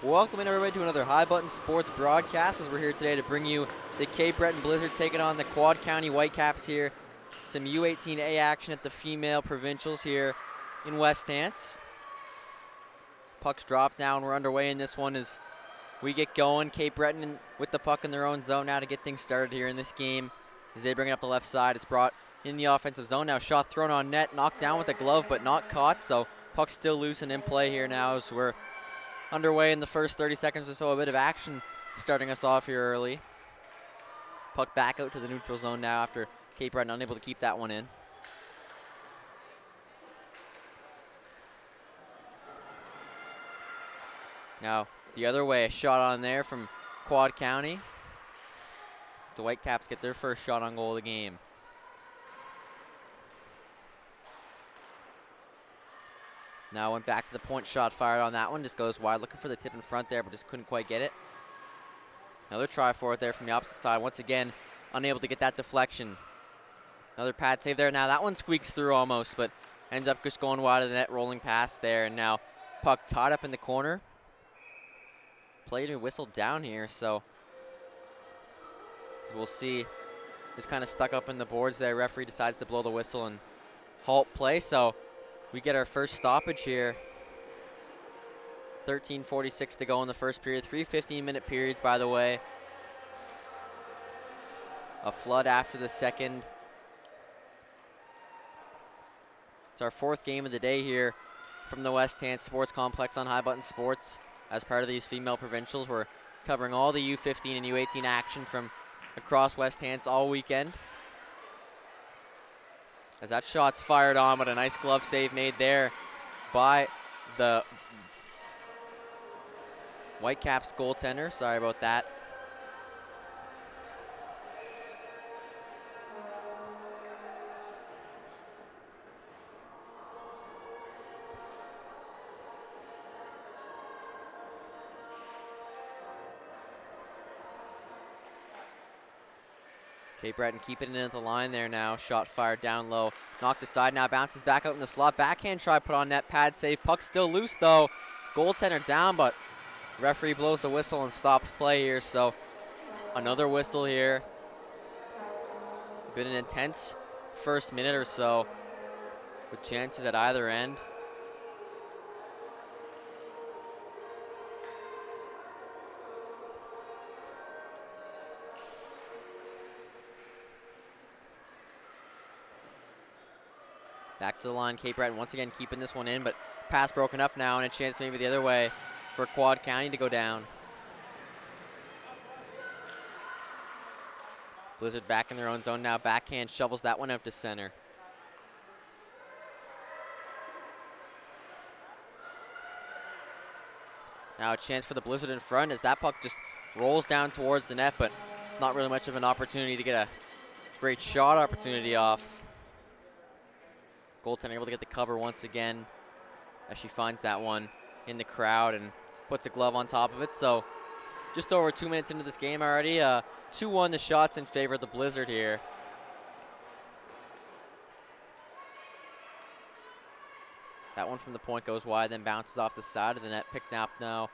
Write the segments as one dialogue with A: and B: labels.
A: Welcome in everybody to another High Button Sports broadcast as we're here today to bring you the Cape Breton Blizzard taking on the Quad County Whitecaps here. Some U18A action at the female provincials here in West Hants. Puck's dropped now and we're underway in this one as we get going. Cape Breton with the puck in their own zone now to get things started here in this game as they bring it up the left side. It's brought in the offensive zone now. Shot thrown on net, knocked down with a glove but not caught, so puck's still loose and in play here now as we're underway in the first 30 seconds or so. A bit of action starting us off here early. Puck back out to the neutral zone now after Cape Breton unable to keep that one in. Now the other way, a shot on there from Quad County. The Whitecaps get their first shot on goal of the game. Now went back to the point, shot fired on that one, just goes wide, looking for the tip in front there, but just couldn't quite get it. Another try for it there from the opposite side, once again, unable to get that deflection. Another pad save there, now that one squeaks through almost, but ends up just going wide of the net, rolling past there, and now puck tied up in the corner. Played and whistled down here, so we'll see. Just kind of stuck up in the boards there, referee decides to blow the whistle and halt play, so we get our first stoppage here. 13:46 to go in the first period. 3 15-minute periods, by the way. A flood after the second. It's our fourth game of the day here from the West Hants Sports Complex on High Button Sports. As part of these female provincials, we're covering all the U15 and U18 action from across West Hants all weekend. As that shot's fired on, but a nice glove save made there by the Whitecaps goaltender. Sorry about that. Cape Breton keeping it in at the line there now. Shot fired down low. Knocked aside now. Bounces back out in the slot. Backhand try put on net. Pad save. Puck still loose though. Goaltender down, but referee blows the whistle and stops play here. So another whistle here. Been an intense first minute or so with chances at either end. Back to the line, Cape Breton once again keeping this one in, but pass broken up now and a chance maybe the other way for Quad County to go down. Blizzard back in their own zone now, backhand shovels that one out to center. Now a chance for the Blizzard in front as that puck just rolls down towards the net, but not really much of an opportunity to get a great shot opportunity off. Goaltender able to get the cover once again as she finds that one in the crowd and puts a glove on top of it. So just over 2 minutes into this game already. 2-1 the shots in favor of the Blizzard here. That one from the point goes wide, then bounces off the side of the net. Picked up now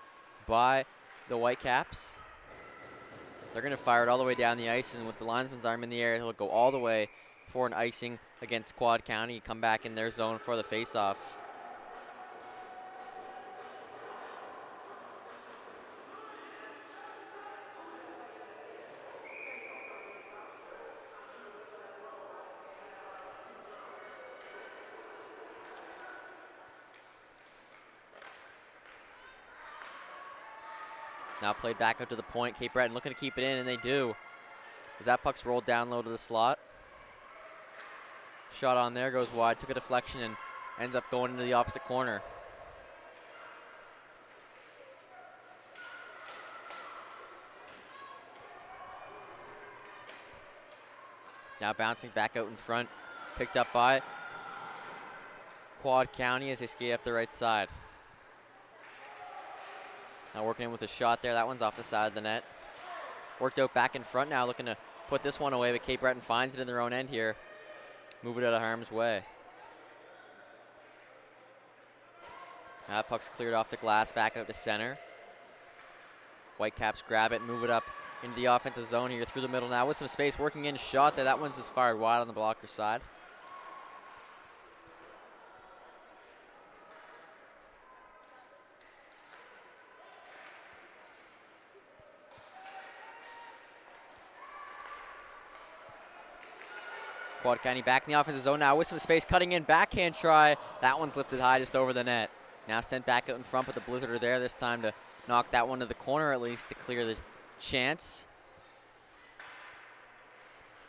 A: by the Whitecaps. They're going to fire it all the way down the ice, and with the linesman's arm in the air, he'll go all the way for an icing against Quad County. Come back in their zone for the faceoff. Now played back up to the point. Cape Breton looking to keep it in, and they do. As that puck's rolled down low to the slot. Shot on there, goes wide, took a deflection and ends up going into the opposite corner. Now bouncing back out in front, picked up by Quad County as they skate up the right side. Now working in with a shot there, that one's off the side of the net. Worked out back in front now, looking to put this one away, but Cape Breton finds it in their own end here. Move it out of harm's way. That puck's cleared off the glass, back out to center. Whitecaps grab it, move it up into the offensive zone here through the middle now with some space, working in, shot there. That one's just fired wide on the blocker side. Quad County back in the offensive zone now with some space, cutting in, backhand try. That one's lifted high just over the net. Now sent back out in front, but the Blizzard are there this time to knock that one to the corner at least to clear the chance.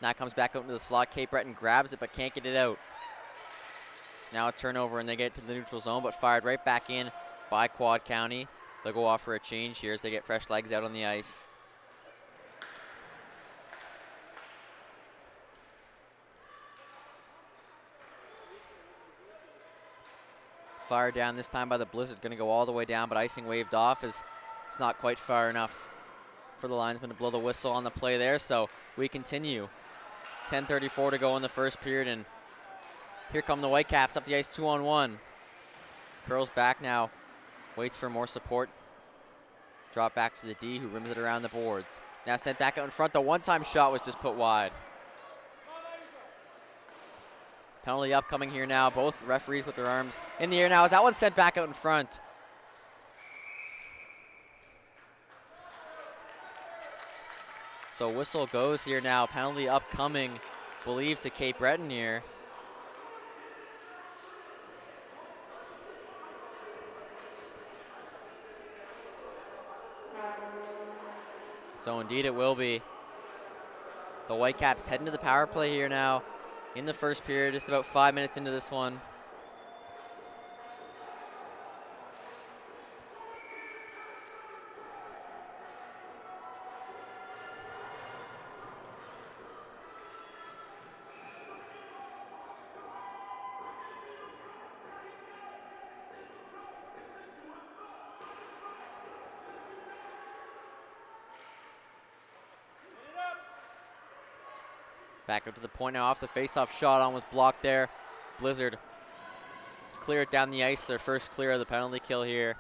A: Now comes back out into the slot. Cape Breton grabs it but can't get it out. Now a turnover and they get to the neutral zone, but fired right back in by Quad County. They'll go off for a change here as they get fresh legs out on the ice. Fired down this time by the Blizzard, going to go all the way down, but icing waved off as it's not quite far enough for the linesman to blow the whistle on the play there. So we continue. 10:34 to go in the first period, and here come the Whitecaps up the ice 2-on-1. Curls back now, waits for more support. Drop back to the D, who rims it around the boards. Now sent back out in front. The one-time shot was just put wide. Penalty upcoming here now. Both referees with their arms in the air now as that one's sent back out in front. So whistle goes here now. Penalty upcoming, believed to Cape Breton here. So indeed it will be. The Whitecaps heading to the power play here now in the first period, just about 5 minutes into this one. Back up to the point now off the face-off shot, almost blocked there. Blizzard clear it down the ice, their first clear of the penalty kill here.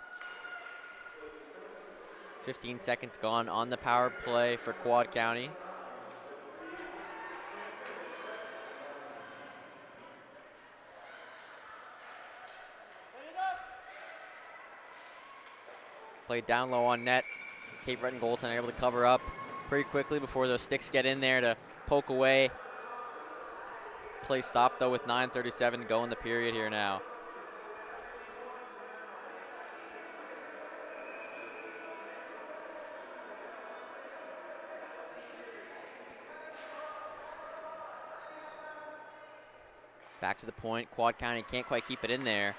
A: 15 seconds gone on the power play for Quad County. Played down low on net. Cape Breton goaltender able to cover up pretty quickly before those sticks get in there to poke away. Play stopped though with 9:37 to go in the period here now. Back to the point. Quad County can't quite keep it in there.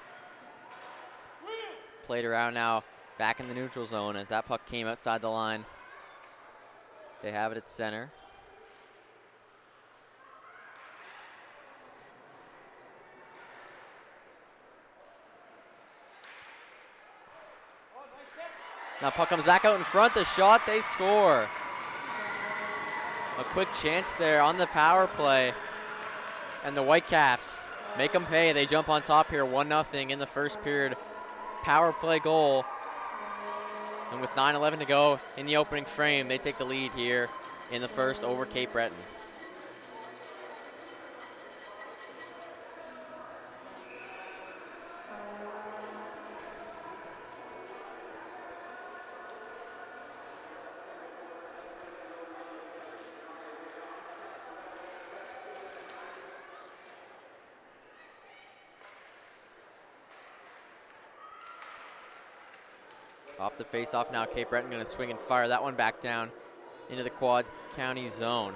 A: Played around now, back in the neutral zone as that puck came outside the line. They have it at center. Now puck comes back out in front, the shot, they score. A quick chance there on the power play. And the Whitecaps make them pay. They jump on top here, 1-0 in the first period. Power play goal. And with 9:11 to go in the opening frame, they take the lead here in the first over Cape Breton. Off the face-off now, Cape Breton going to swing and fire that one back down into the Quad County zone.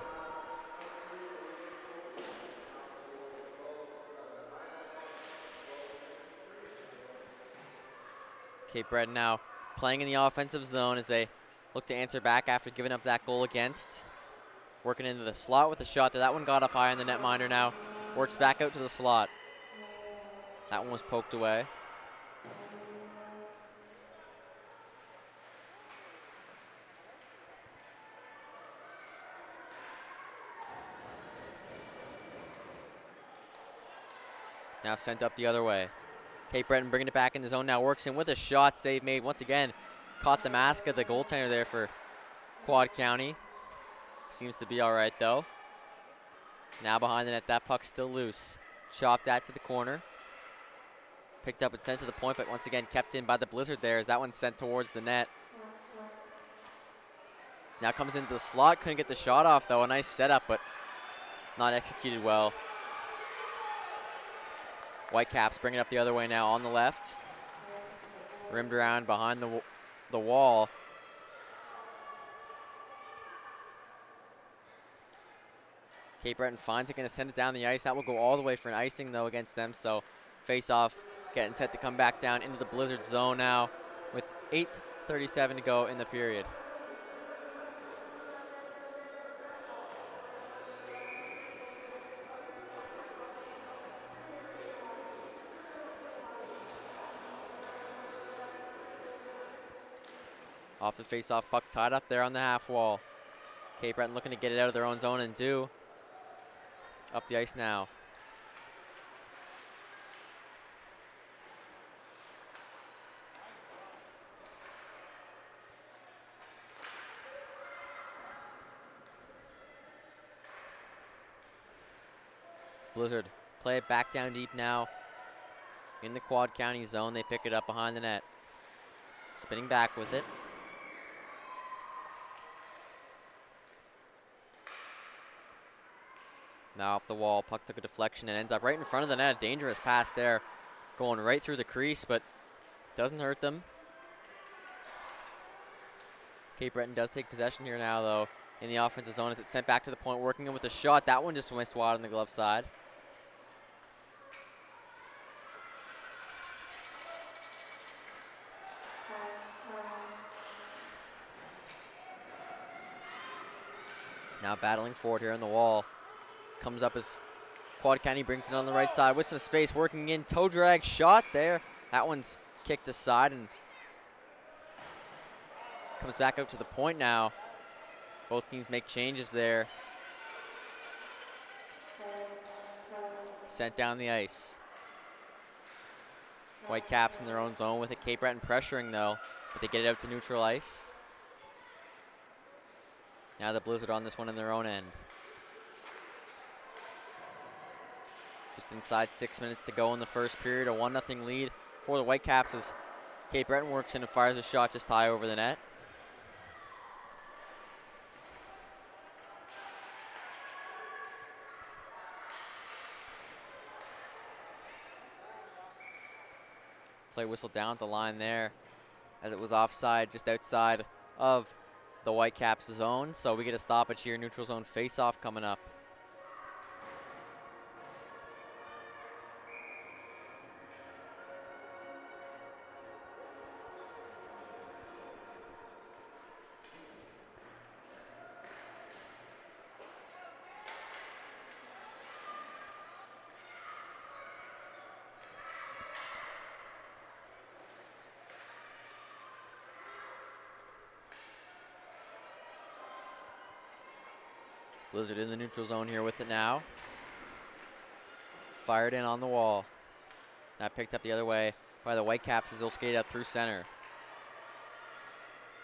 A: Cape Breton now playing in the offensive zone as they look to answer back after giving up that goal against. Working into the slot with a shot there. That one got up high on the netminder now. Works back out to the slot. That one was poked away. Now sent up the other way. Cape Breton bringing it back in the zone now, works in with a shot, save made once again. caught the mask of the goaltender there for Quad County. Seems to be all right, though. Now behind the net, that puck's still loose. Chopped at to the corner. Picked up and sent to the point, but once again kept in by the Blizzard there as that one's sent towards the net. Now comes into the slot, couldn't get the shot off though. A nice setup, but not executed well. Whitecaps bring it up the other way now on the left. Rimmed around behind the wall. Cape Breton finds it, gonna send it down the ice. That will go all the way for an icing though against them, so face off getting set to come back down into the Blizzard zone now with 8:37 to go in the period. Off the face-off puck, tied up there on the half wall. Cape Breton looking to get it out of their own zone and do. Up the ice now. Blizzard play it back down deep now. In the Quad County zone, they pick it up behind the net. Spinning back with it. Now off the wall, puck took a deflection and ends up right in front of the net. Dangerous pass there, going right through the crease, but doesn't hurt them. Cape Breton does take possession here now, though, in the offensive zone as it's sent back to the point, working in with a shot. That one just missed wide on the glove side. Now battling forward here on the wall. Comes up as Quad County brings it on the right side with some space, working in, toe drag shot there. That one's kicked aside and comes back up to the point now. Both teams make changes there. Sent down the ice. Whitecaps in their own zone with it. Cape Breton pressuring though, but they get it out to neutral ice. Now the Blizzard on this one in their own end. Just inside 6 minutes to go in the first period. A 1-0 lead for the Whitecaps as Cape Breton works in and fires a shot just high over the net. Play whistle down the line there as it was offside just outside of the Whitecaps zone. So we get a stoppage here, neutral zone face-off coming up. Blizzard in the neutral zone here with it now. Fired in on the wall. That picked up the other way by the Whitecaps as they'll skate up through center.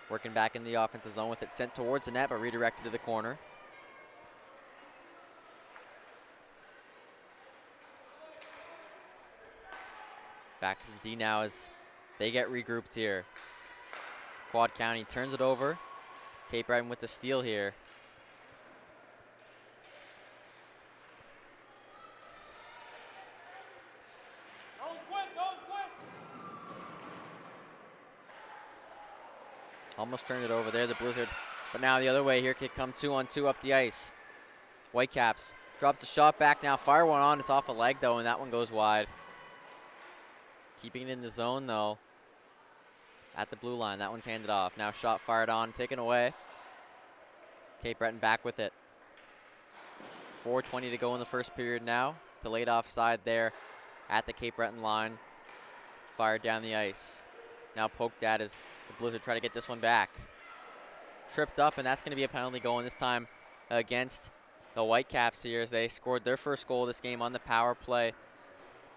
A: Working back in the offensive zone with it sent towards the net but redirected to the corner. Back to the D now as they get regrouped here. Quad County turns it over. Cape Breton with the steal here. Almost turned it over there, the Blizzard. But now the other way here, could come 2-on-2 up the ice. Whitecaps drop the shot back now, fire one on. It's off a leg though, and that one goes wide. Keeping it in the zone though. At the blue line, that one's handed off. Now shot fired on, taken away. Cape Breton back with it. 4:20 to go in the first period now. Delayed offside there at the Cape Breton line. Fired down the ice. Now poked at as the Blizzard try to get this one back. Tripped up, and that's going to be a penalty going this time against the Whitecaps here as they scored their first goal of this game on the power play.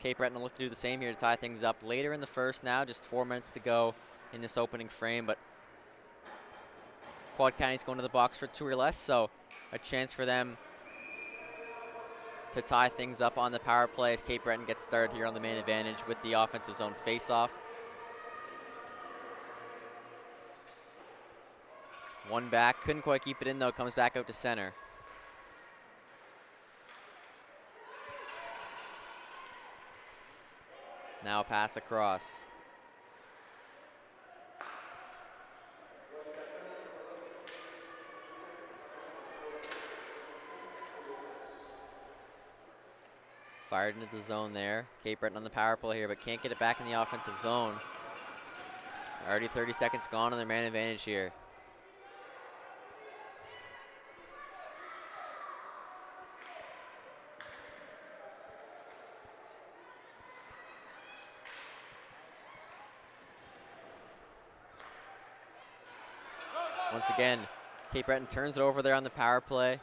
A: Cape Breton will look to do the same here to tie things up later in the first now. Just 4 minutes to go in this opening frame, but Quad County's going to the box for 2 or less, so a chance for them to tie things up on the power play as Cape Breton gets started here on the main advantage with the offensive zone face-off. One back, couldn't quite keep it in though, comes back out to center. Now a pass across. Fired into the zone there. Cape Breton on the power play here, but can't get it back in the offensive zone. Already 30 seconds gone on their man advantage here. Once again, Cape Breton turns it over there on the power play.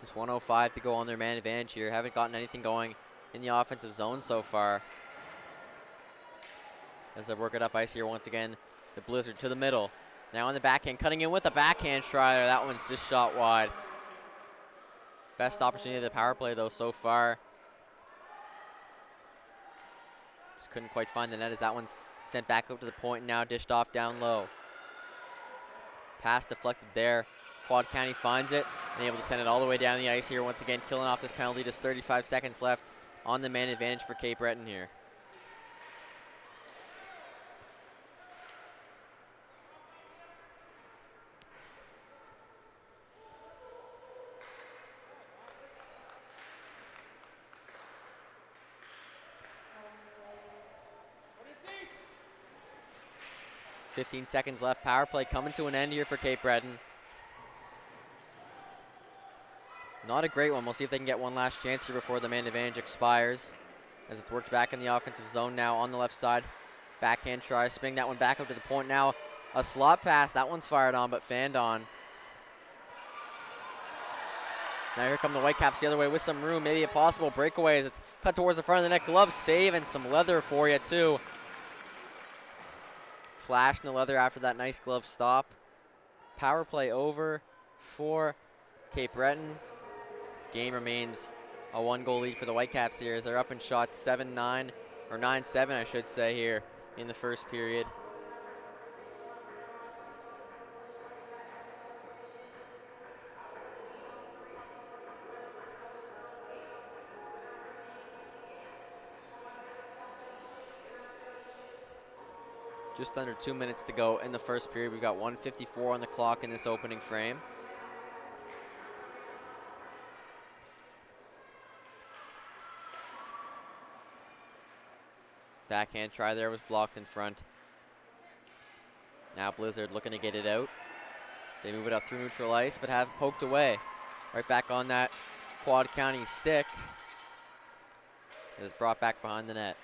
A: There's 1:05 to go on their man advantage here. Haven't gotten anything going in the offensive zone so far. As they work it up ice here once again, the Blizzard to the middle. Now on the backhand, cutting in with a backhand try there. That one's just shot wide. Best opportunity of the power play though so far. Just couldn't quite find the net as that one's sent back up to the point and now dished off down low. Pass deflected there. Quad County finds it and able to send it all the way down the ice here. Once again, killing off this penalty. Just 35 seconds left on the man advantage for Cape Breton here.
B: What
A: 15 seconds left. Power play coming to an end here for Cape Breton. Not a great one. We'll see if they can get one last chance here before the man advantage expires. As it's worked back in the offensive zone now on the left side. Backhand try, spinning that one back up to the point now. A slot pass, that one's fired on but fanned on. Now here come the Whitecaps the other way with some room, maybe a possible breakaway as it's cut towards the front of the net. Glove save and some leather for you too. Flash in the leather after that nice glove stop. Power play over for Cape Breton. Game remains a 1-goal lead for the Whitecaps here as they're up in shots 7-9, or 9-7 I should say here in the first period. Just under 2 minutes to go in the first period. We've got 1:54 on the clock in this opening frame. Backhand try there was blocked in front. Now Blizzard looking to get it out. They move it up through neutral ice, but have poked away. Right back on that Quad County stick. It is brought back behind the net.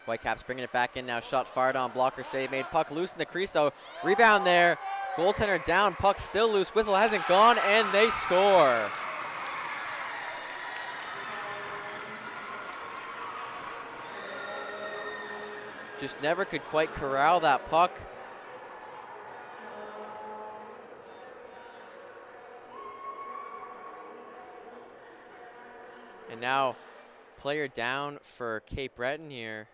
A: Whitecaps bringing it back in now. Shot fired on, blocker save made. Puck loose in the crease, so rebound there. Goaltender down, puck still loose. Whistle hasn't gone, and they score. Just never could quite corral that puck. And now player down for Cape Breton here.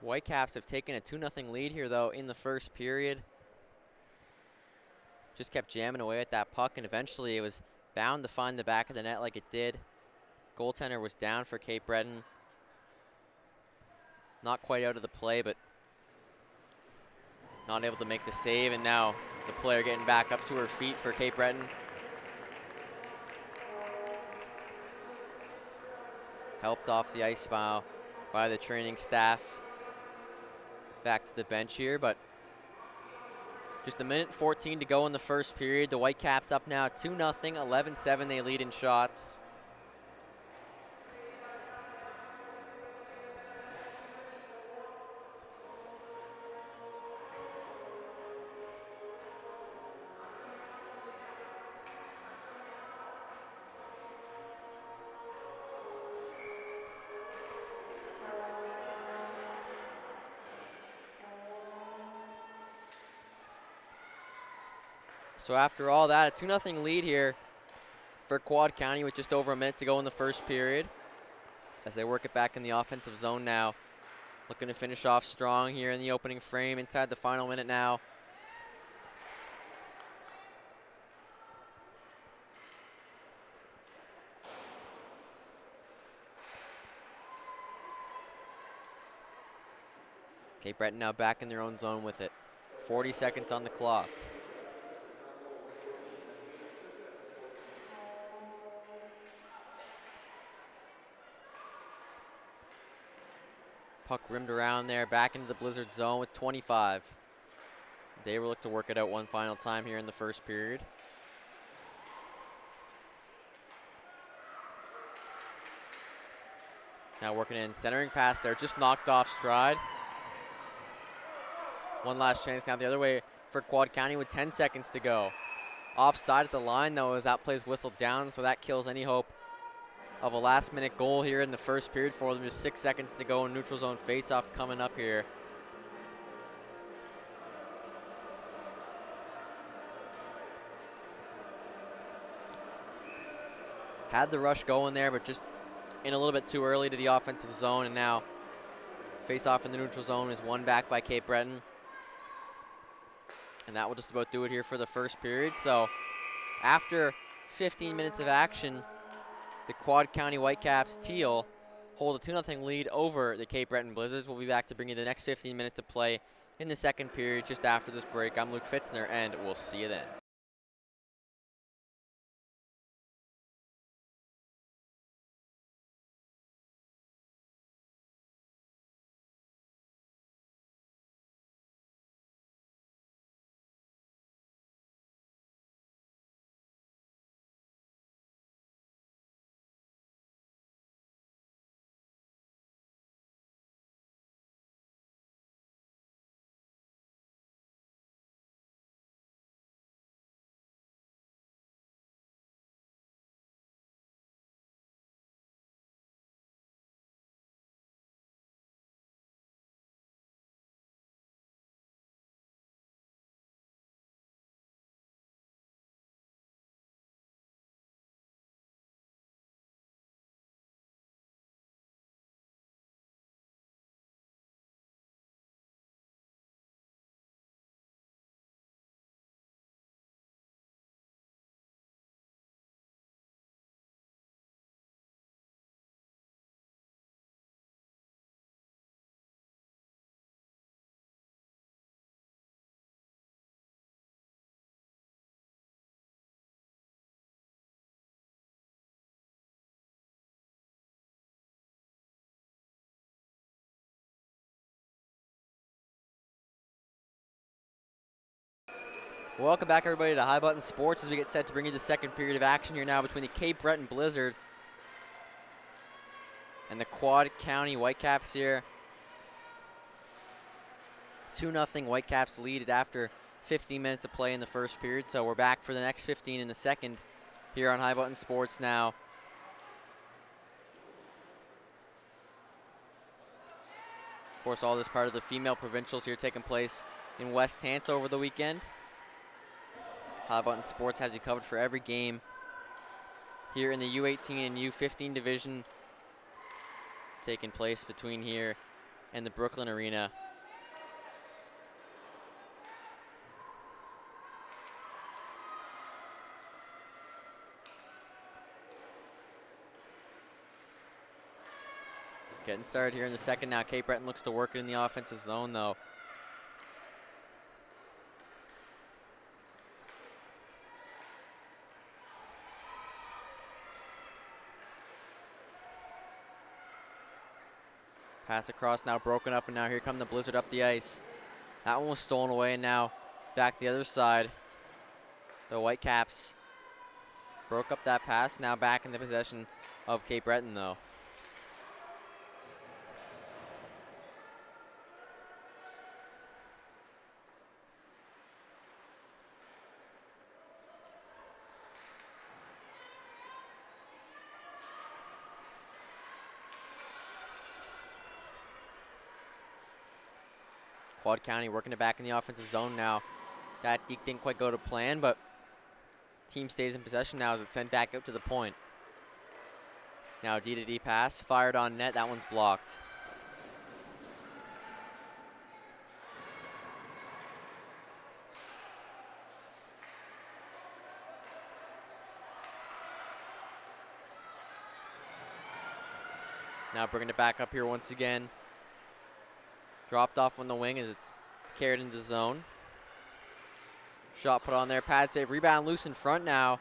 A: Whitecaps have taken a 2-0 lead here, though, in the first period. Just kept jamming away at that puck, and eventually it was bound to find the back of the net like it did. Goaltender was down for Cape Breton. Not quite out of the play, but not able to make the save, and now the player getting back up to her feet for Cape Breton. Helped off the ice by the training staff. Back to the bench here, but just 1:14 to go in the first period. The Whitecaps up now 2-0, 11-7 they lead in shots. So after all that, a 2-0 lead here for Quad County with just over a minute to go in the first period as they work it back in the offensive zone now. Looking to finish off strong here in the opening frame inside the final minute now. Cape Breton now back in their own zone with it. 40 seconds on the clock. Puck rimmed around there, back into the Blizzard zone with 25. They will look to work it out one final time here in the first period. Now working in, centering pass there, just knocked off stride. One last chance now the other way for Quad County with 10 seconds to go. Offside at the line though as that play's whistled down, so that kills any hope of a last-minute goal here in the first period for them. Just 6 seconds to go in neutral zone face-off coming up here. Had the rush going there, but just in a little bit too early to the offensive zone, and now face-off in the neutral zone is won back by Cape Breton. And that will just about do it here for the first period. So after 15 minutes of action, the Quad County Whitecaps Teal hold a 2-0 lead over the Cape Breton Blizzards. We'll be back to bring you the next 15 minutes of play in the second period just after this break. I'm Luke Fitzner, and we'll see you then. Welcome back, everybody, to High Button Sports as we get set to bring you the second period of action here now between the Cape Breton Blizzard and the Quad County Whitecaps here. 2-0 Whitecaps lead after 15 minutes of play in the first period, so we're back for the next 15 in the second here on High Button Sports now. Of course, all this part of the female provincials here taking place in West Hants over the weekend. High Button Sports has you covered for every game here in the U18 and U15 division taking place between here and the Brooklyn Arena. Getting started here in the second now. Cape Breton looks to work it in the offensive zone though. Pass across now, broken up, and now here come the Blizzard up the ice. That one was stolen away, and now back the other side. The Whitecaps broke up that pass, now back in the possession of Cape Breton though. Quad County working it back in the offensive zone now. That didn't quite go to plan, but team stays in possession now as it's sent back out to the point. Now D-to-D pass, fired on net, that one's blocked. Now bringing it back up here once again. Dropped off on the wing as it's carried into the zone. Shot put on there, pad save, rebound loose in front now.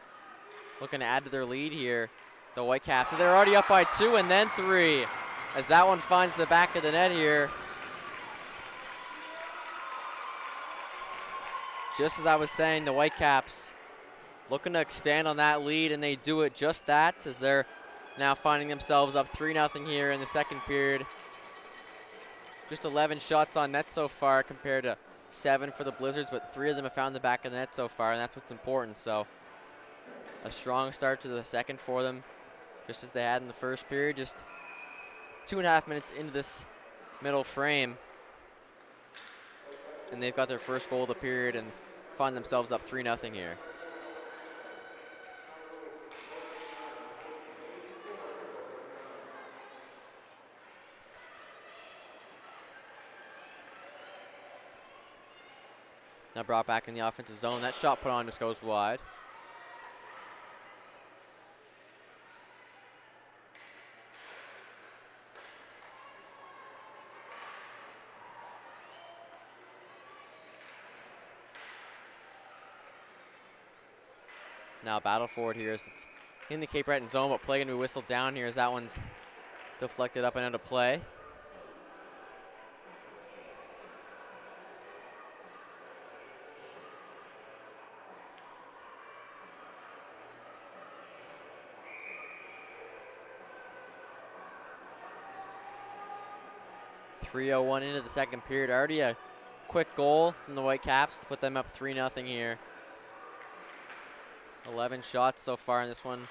A: Looking to add to their lead here. The Whitecaps, they're already up by 2 and then 3. As that one finds the back of the net here. Just as I was saying, the Whitecaps looking to expand on that lead, and they do it just that as they're now finding themselves up 3-0 here in the second period. Just 11 shots on net so far compared to 7 for the Blizzards, but 3 of them have found the back of the net so far, and that's what's important. So a strong start to the second for them, just as they had in the first period. Just 2.5 minutes into this middle frame, and they've got their first goal of the period and find themselves up 3-0 here. Now brought back in the offensive zone. That shot put on just goes wide. Now battle forward here as it's in the Cape Breton zone, but play gonna be whistled down here as that one's deflected up and out of play. .301 into the second period. Already a quick goal from the Whitecaps to put them up 3-0 here. 11 shots so far in this one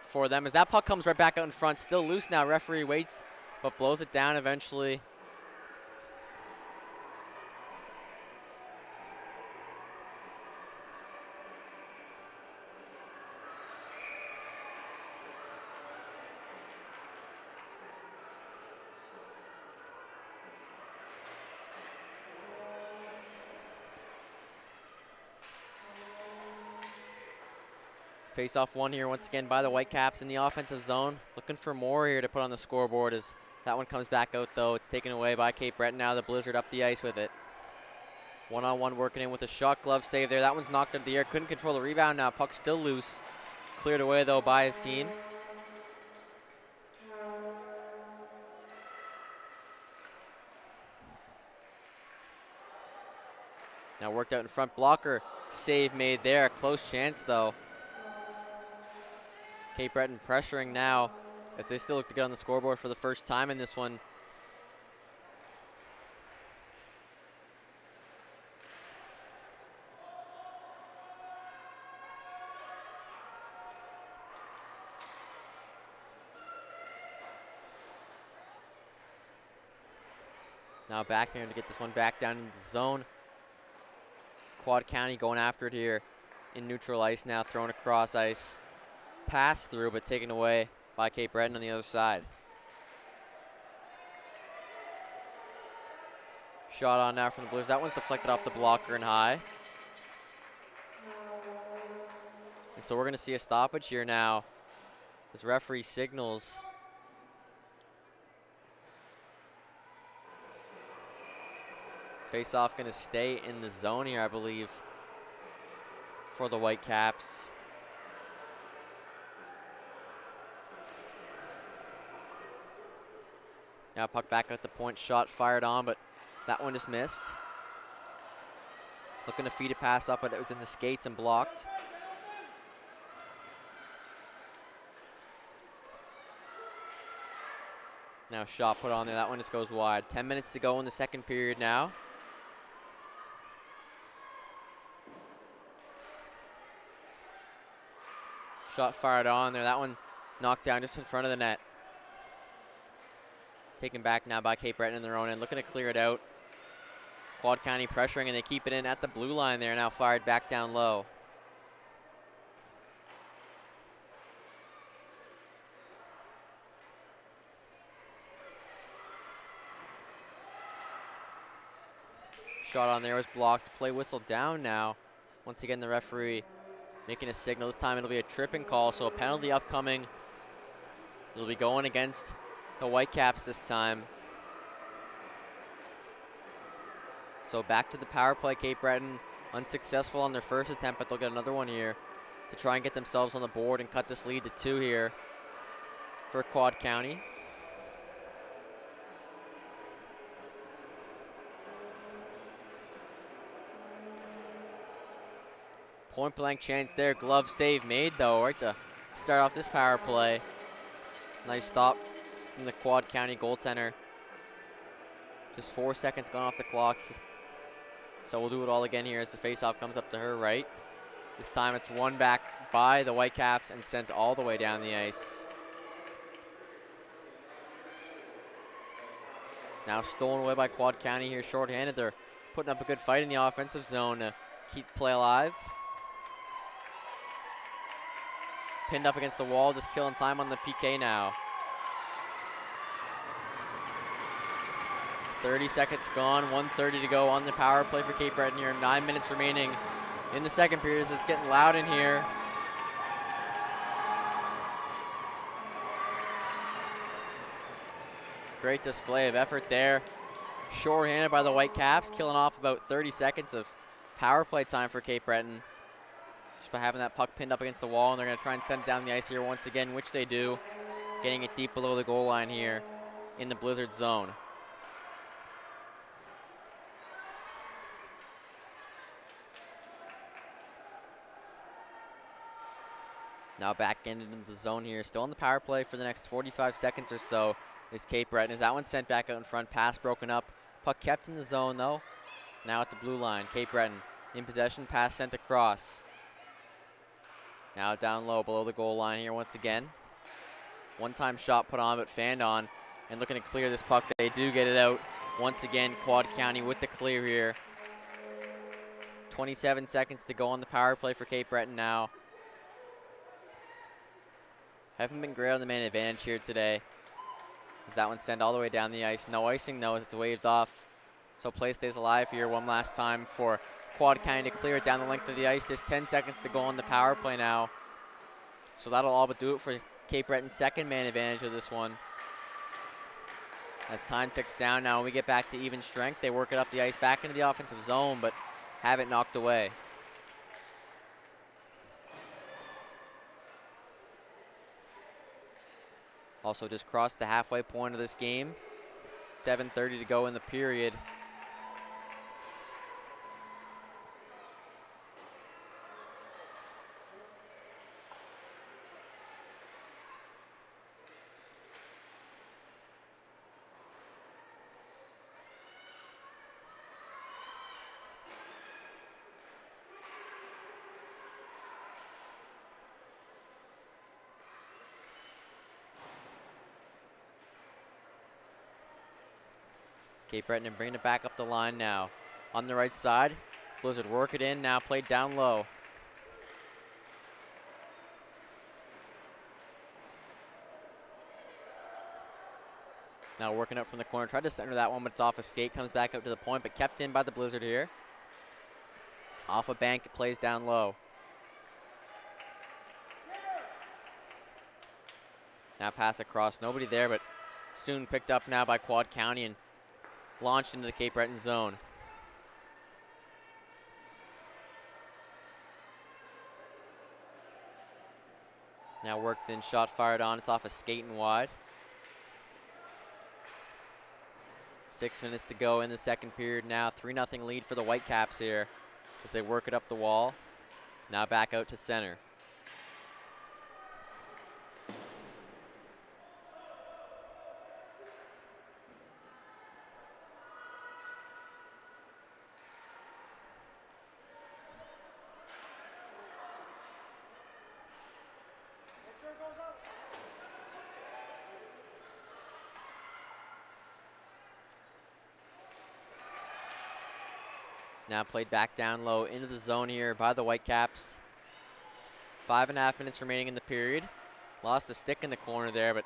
A: for them. As that puck comes right back out in front, still loose now. Referee waits, but blows it down eventually. Face-off one here once again by the Whitecaps in the offensive zone. Looking for more here to put on the scoreboard as that one comes back out though. It's taken away by Cape Breton. Now the Blizzard up the ice with it. One-on-one working in with a shot glove save there. That one's knocked out of the air. Couldn't control the rebound now. Puck still loose. Cleared away though by his team. Now worked out in front. Blocker save made there. Close chance though. Cape Breton pressuring now as they still look to get on the scoreboard for the first time in this one. Now back here to get this one back down into the zone. Quad County going after it here in neutral ice now, thrown across ice. Pass through, but taken away by Cape Breton on the other side. Shot on now from the Blues. That one's deflected off the blocker and high. And so we're going to see a stoppage here now as referee signals. Face-off going to stay in the zone here, I believe, for the Whitecaps. Now puck back at the point, shot fired on, but that one just missed. Looking to feed a pass up, but it was in the skates and blocked. Now shot put on there, that one just goes wide. 10 minutes to go in the second period now. Shot fired on there, that one knocked down just in front of the net. Taken back now by Cape Breton in their own end, looking to clear it out. Quad County pressuring, and they keep it in at the blue line there, now fired back down low. Shot on there was blocked. Play whistle down now. Once again, the referee making a signal. This time it'll be a tripping call, so a penalty upcoming. It'll be going against the Whitecaps this time. So back to the power play. Cape Breton unsuccessful on their first attempt, but they'll get another one here to try and get themselves on the board and cut this lead to 2 here for Quad County. Point blank chance there. Glove save made though, right to start off this power play. Nice stop from the Quad County goaltender. Just 4 seconds gone off the clock. So we'll do it all again here as the faceoff comes up to her right. This time it's won back by the Whitecaps and sent all the way down the ice. Now stolen away by Quad County here, shorthanded. They're putting up a good fight in the offensive zone to keep the play alive. Pinned up against the wall, just killing time on the PK now. 30 seconds gone, 1:30 to go on the power play for Cape Breton here. 9 minutes remaining in the second period as it's getting loud in here. Great display of effort there. Shorthanded by the Whitecaps, killing off about 30 seconds of power play time for Cape Breton. Just by having that puck pinned up against the wall, and they're going to try and send it down the ice here once again, which they do. Getting it deep below the goal line here in the Blizzard zone. Now back into the zone here, still on the power play for the next 45 seconds or so is Cape Breton. As that one sent back out in front, pass broken up. Puck kept in the zone though. Now at the blue line, Cape Breton in possession, pass sent across. Now down low below the goal line here once again. One-time shot put on but fanned on, and looking to clear this puck. They do get it out. Once again, Quad County with the clear here. 27 seconds to go on the power play for Cape Breton now. Haven't been great on the man advantage here today. As that one sent all the way down the ice. No icing though as it's waved off. So play stays alive here one last time for Quad County to clear it down the length of the ice. Just 10 seconds to go on the power play now. So that'll all but do it for Cape Breton's second man advantage of this one. As time ticks down now, we get back to even strength. They work it up the ice back into the offensive zone, but have it knocked away. Also just crossed the halfway point of this game. 7:30 to go in the period. Cape Breton bringing it back up the line now. On the right side, Blizzard work it in, now played down low. Now working up from the corner, tried to center that one, but it's off a skate, comes back up to the point, but kept in by the Blizzard here. Off a bank, it plays down low. Now pass across, nobody there, but soon picked up now by Quad County and launched into the Cape Breton zone. Now worked in, shot fired on, it's off a skate and wide. 6 minutes to go in the second period now. 3-0 lead for the Whitecaps here as they work it up the wall. Now back out to center. Now played back down low into the zone here by the Whitecaps. 5.5 minutes remaining in the period. Lost a stick in the corner there, but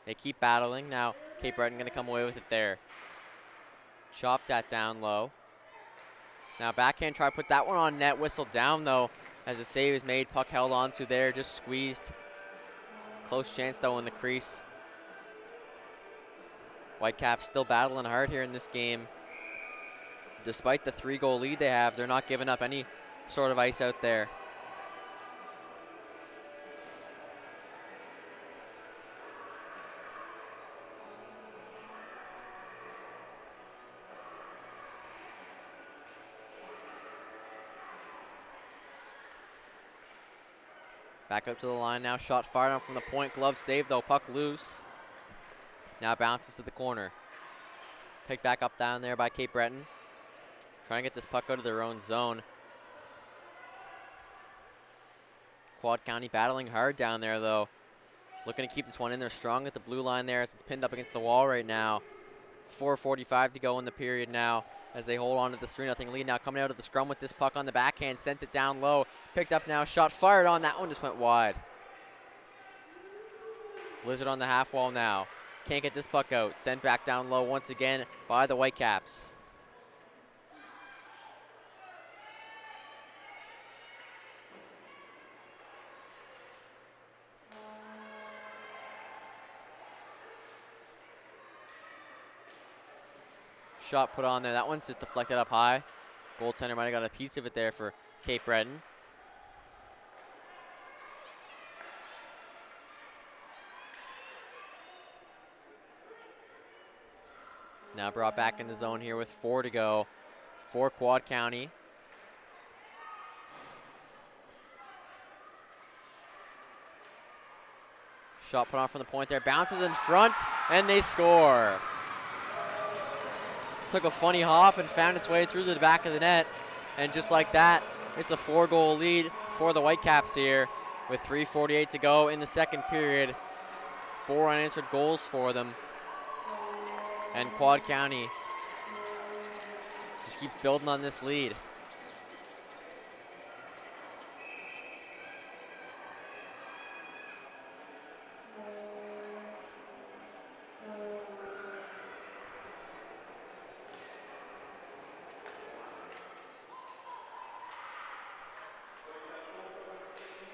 A: they keep battling. Now Cape Breton going to come away with it there. Chopped that down low. Now backhand, try to put that one on net. Whistle down though as the save is made. Puck held onto there, just squeezed. Close chance though in the crease. Whitecaps still battling hard here in this game. Despite the 3-goal lead they have, they're not giving up any sort of ice out there. Back up to the line now, shot fired on from the point, glove save though, puck loose. Now bounces to the corner. Picked back up down there by Cape Breton. Trying to get this puck out of their own zone. Quad County battling hard down there though. Looking to keep this one in there strong at the blue line there as it's pinned up against the wall right now. 4:45 to go in the period now as they hold on to the 3-0 lead. Now coming out of the scrum with this puck on the backhand, sent it down low. Picked up now, shot fired on, that one just went wide. Blizzard on the half wall now. Can't get this puck out, sent back down low once again by the Whitecaps. Shot put on there. That one's just deflected up high. Goaltender might have got a piece of it there for Cape Breton. Now brought back in the zone here with 4 to go for Quad County. Shot put on from the point there. Bounces in front, and they score. Took a funny hop and found its way through the back of the net. And just like that, it's a 4-goal lead for the Whitecaps here with 3:48 to go in the second period. 4 unanswered goals for them. And Quad County just keeps building on this lead.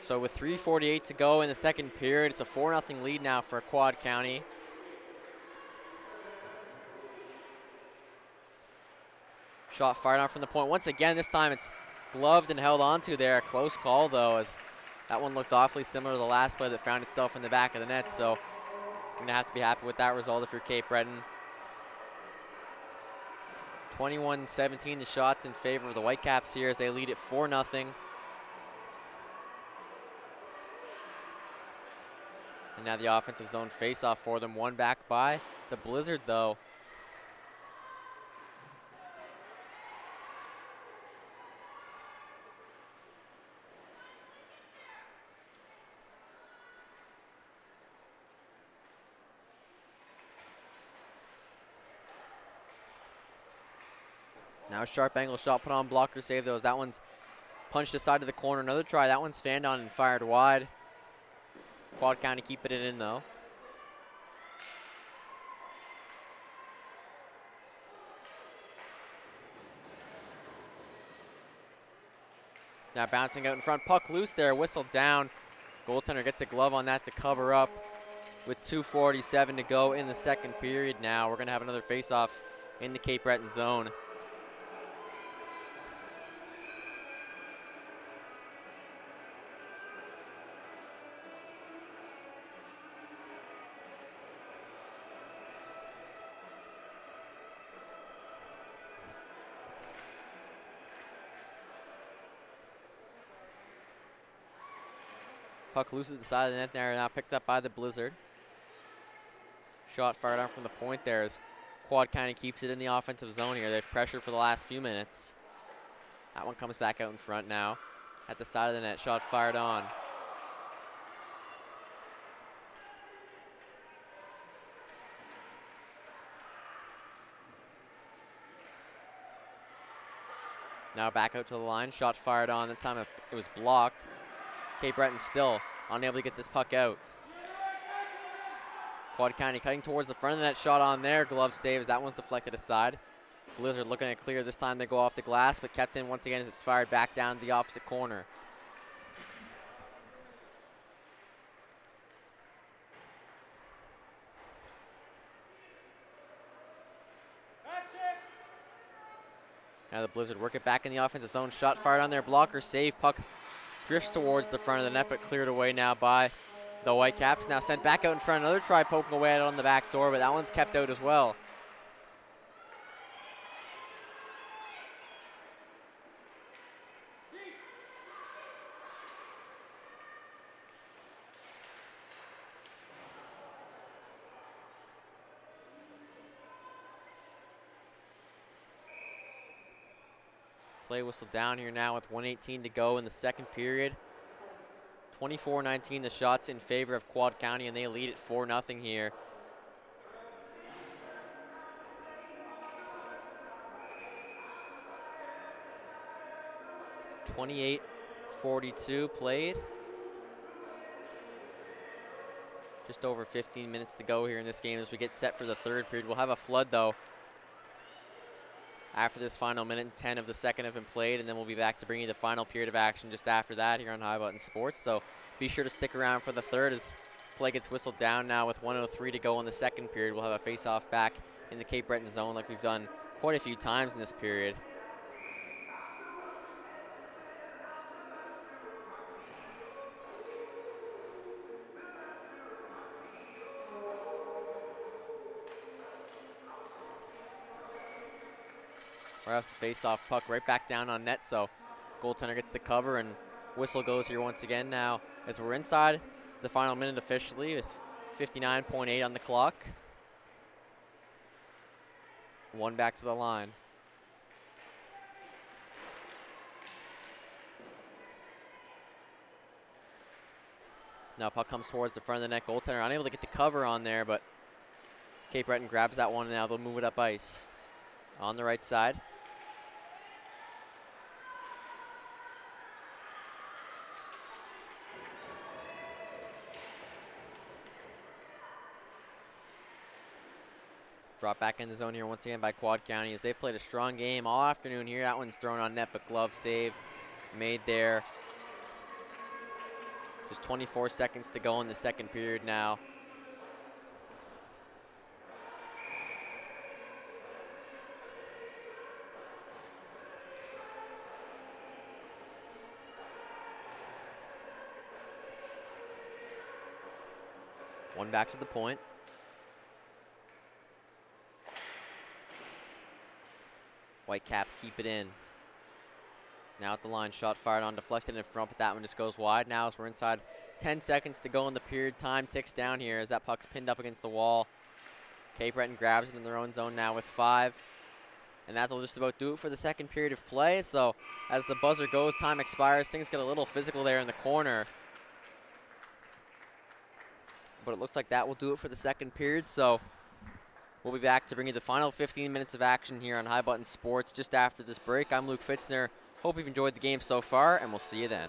A: So with 3:48 to go in the second period, it's a 4-0 lead now for Quad County. Shot fired on from the point. Once again, this time it's gloved and held onto there. Close call though, as that one looked awfully similar to the last play that found itself in the back of the net. So you're gonna have to be happy with that result if you're Cape Breton. 21-17 the shots in favor of the Whitecaps here as they lead it 4-0. And now the offensive zone face-off for them. One back by the Blizzard, though. Now a sharp angle shot put on, blocker save, though. That one's punched aside to the corner. Another try. That one's fanned on and fired wide. Quad County keeping it in though. Now bouncing out in front, puck loose there, whistle down. Goaltender gets a glove on that to cover up with 2:47 to go in the second period now. We're gonna have another face-off in the Cape Breton zone. Puck loose at the side of the net there, now picked up by the Blizzard. Shot fired on from the point there as Quad County keeps it in the offensive zone here. They've pressured for the last few minutes. That one comes back out in front now. At the side of the net, shot fired on. Now back out to the line, shot fired on. That time it was blocked. Cape Breton still unable to get this puck out. Quad County cutting towards the front of that, shot on there. Glove saves. That one's deflected aside. Blizzard looking to clear. This time they go off the glass, but kept in once again as it's fired back down to the opposite corner. Now the Blizzard work it back in the offensive zone. Shot fired on their blocker. Save. Puck drifts towards the front of the net, but cleared away now by the Whitecaps. Now sent back out in front. Another try poking away at it on the back door, but that one's kept out as well. Play whistle down here now with 1:18 to go in the second period. 24-19 the shots in favor of Quad County, and they lead it 4-0 here. .48-42 played. Just over 15 minutes to go here in this game as we get set for the third period. We'll have a flood though after this final minute and 10 of the second have been played, and then we'll be back to bring you the final period of action just after that here on High Button Sports. So be sure to stick around for the third as play gets whistled down now with 1:03 to go in the second period. We'll have a face-off back in the Cape Breton zone like we've done quite a few times in this period. Right off the face-off puck right back down on net, so goaltender gets the cover and whistle goes here once again now as we're inside the final minute officially with 59.8 on the clock. One back to the line. Now puck comes towards the front of the net. Goaltender unable to get the cover on there, but Cape Breton grabs that one and now they'll move it up ice. On the right side. Brought back in the zone here once again by Quad County as they've played a strong game all afternoon here. That one's thrown on net, but glove save made there. Just 24 seconds to go in the second period now. One back to the point. Whitecaps keep it in. Now at the line, shot fired on, deflected in front, but that one just goes wide now as we're inside 10 seconds to go in the period. Time ticks down here as that puck's pinned up against the wall. Cape Breton grabs it in their own zone now with 5. And that'll just about do it for the second period of play. So as the buzzer goes, time expires. Things get a little physical there in the corner. But it looks like that will do it for the second period. So we'll be back to bring you the final 15 minutes of action here on High Button Sports just after this break. I'm Luke Fitzner. Hope you've enjoyed the game so far, and we'll see you then.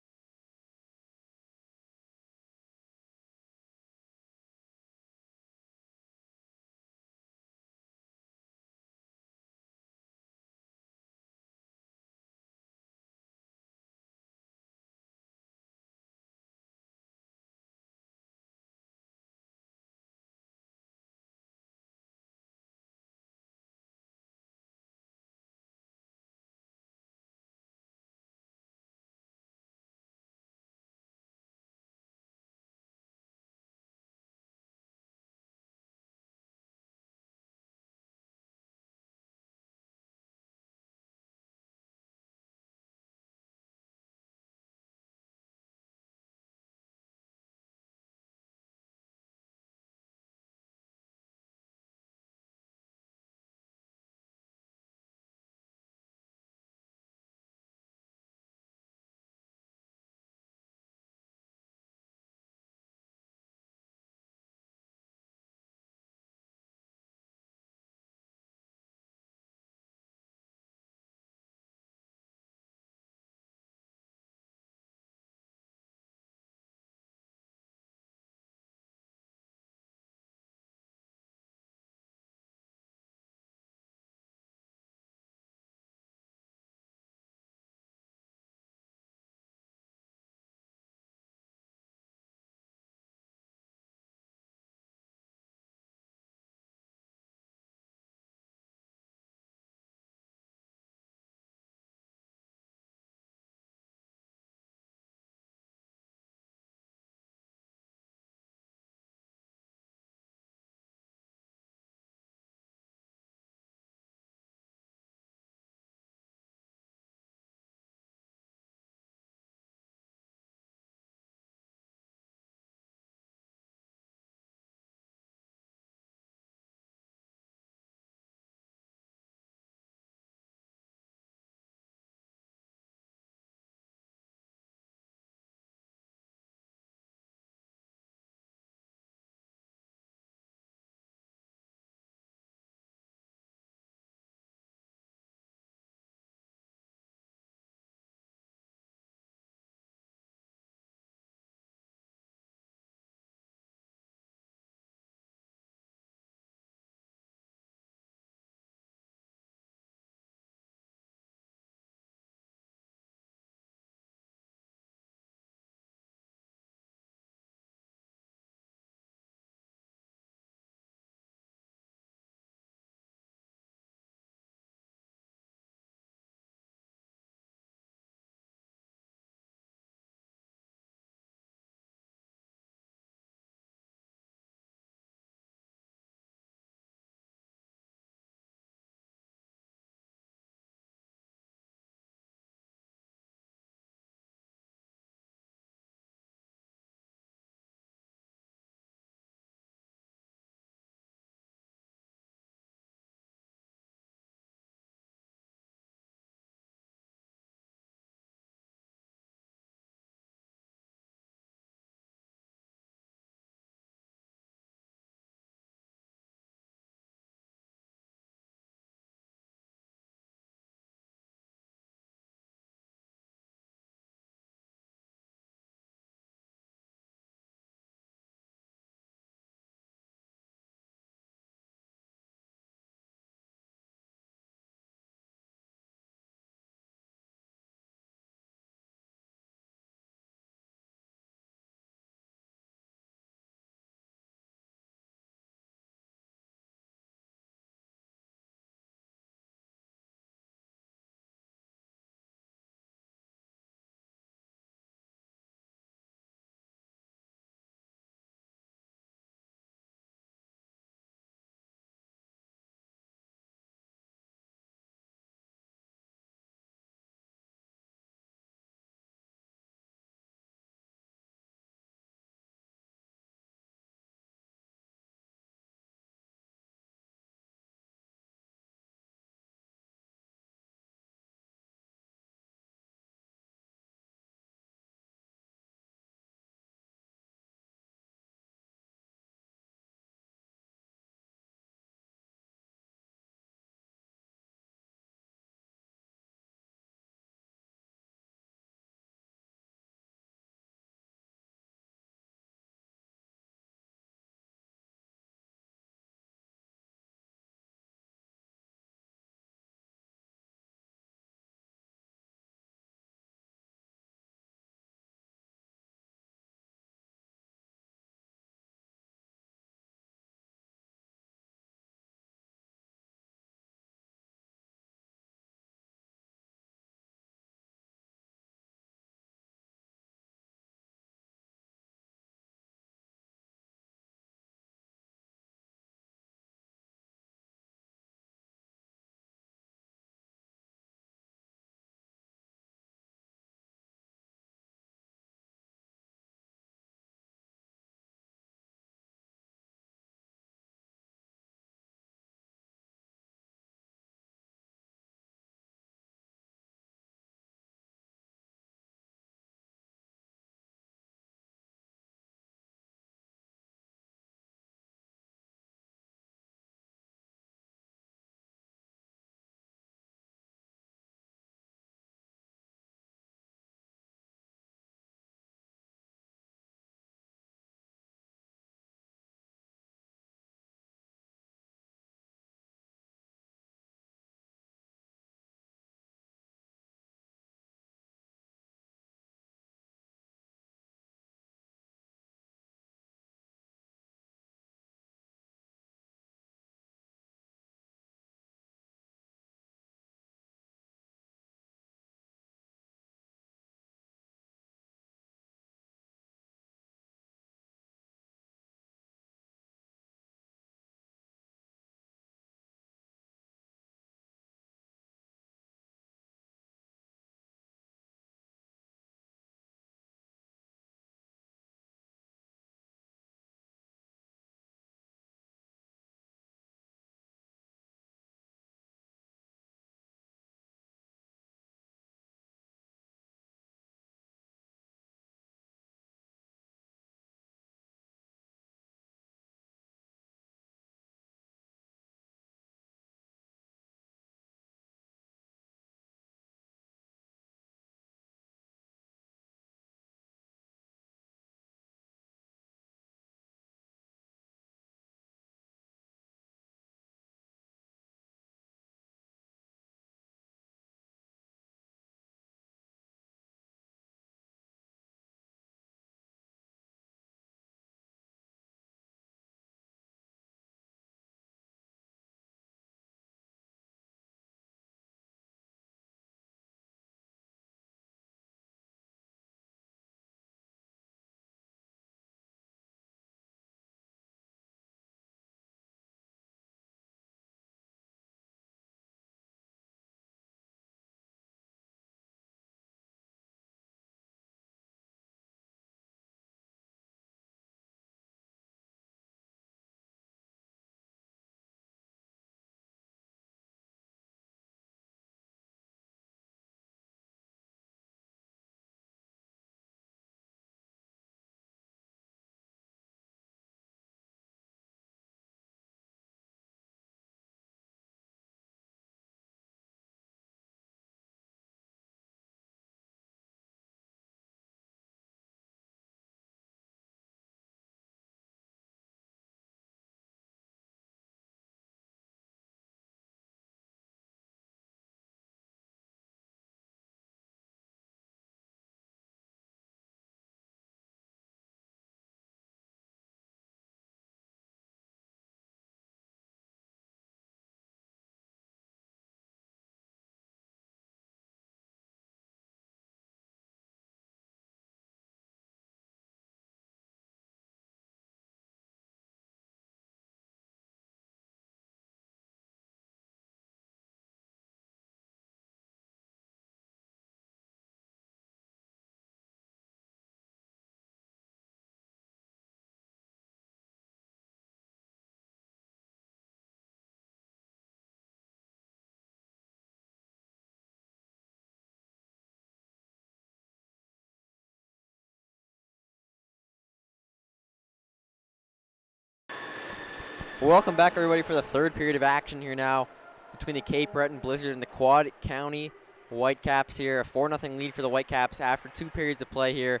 A: Welcome back, everybody, for the third period of action here now between the Cape Breton Blizzard and the Quad County Whitecaps here. A 4-0 lead for the Whitecaps after 2 periods of play here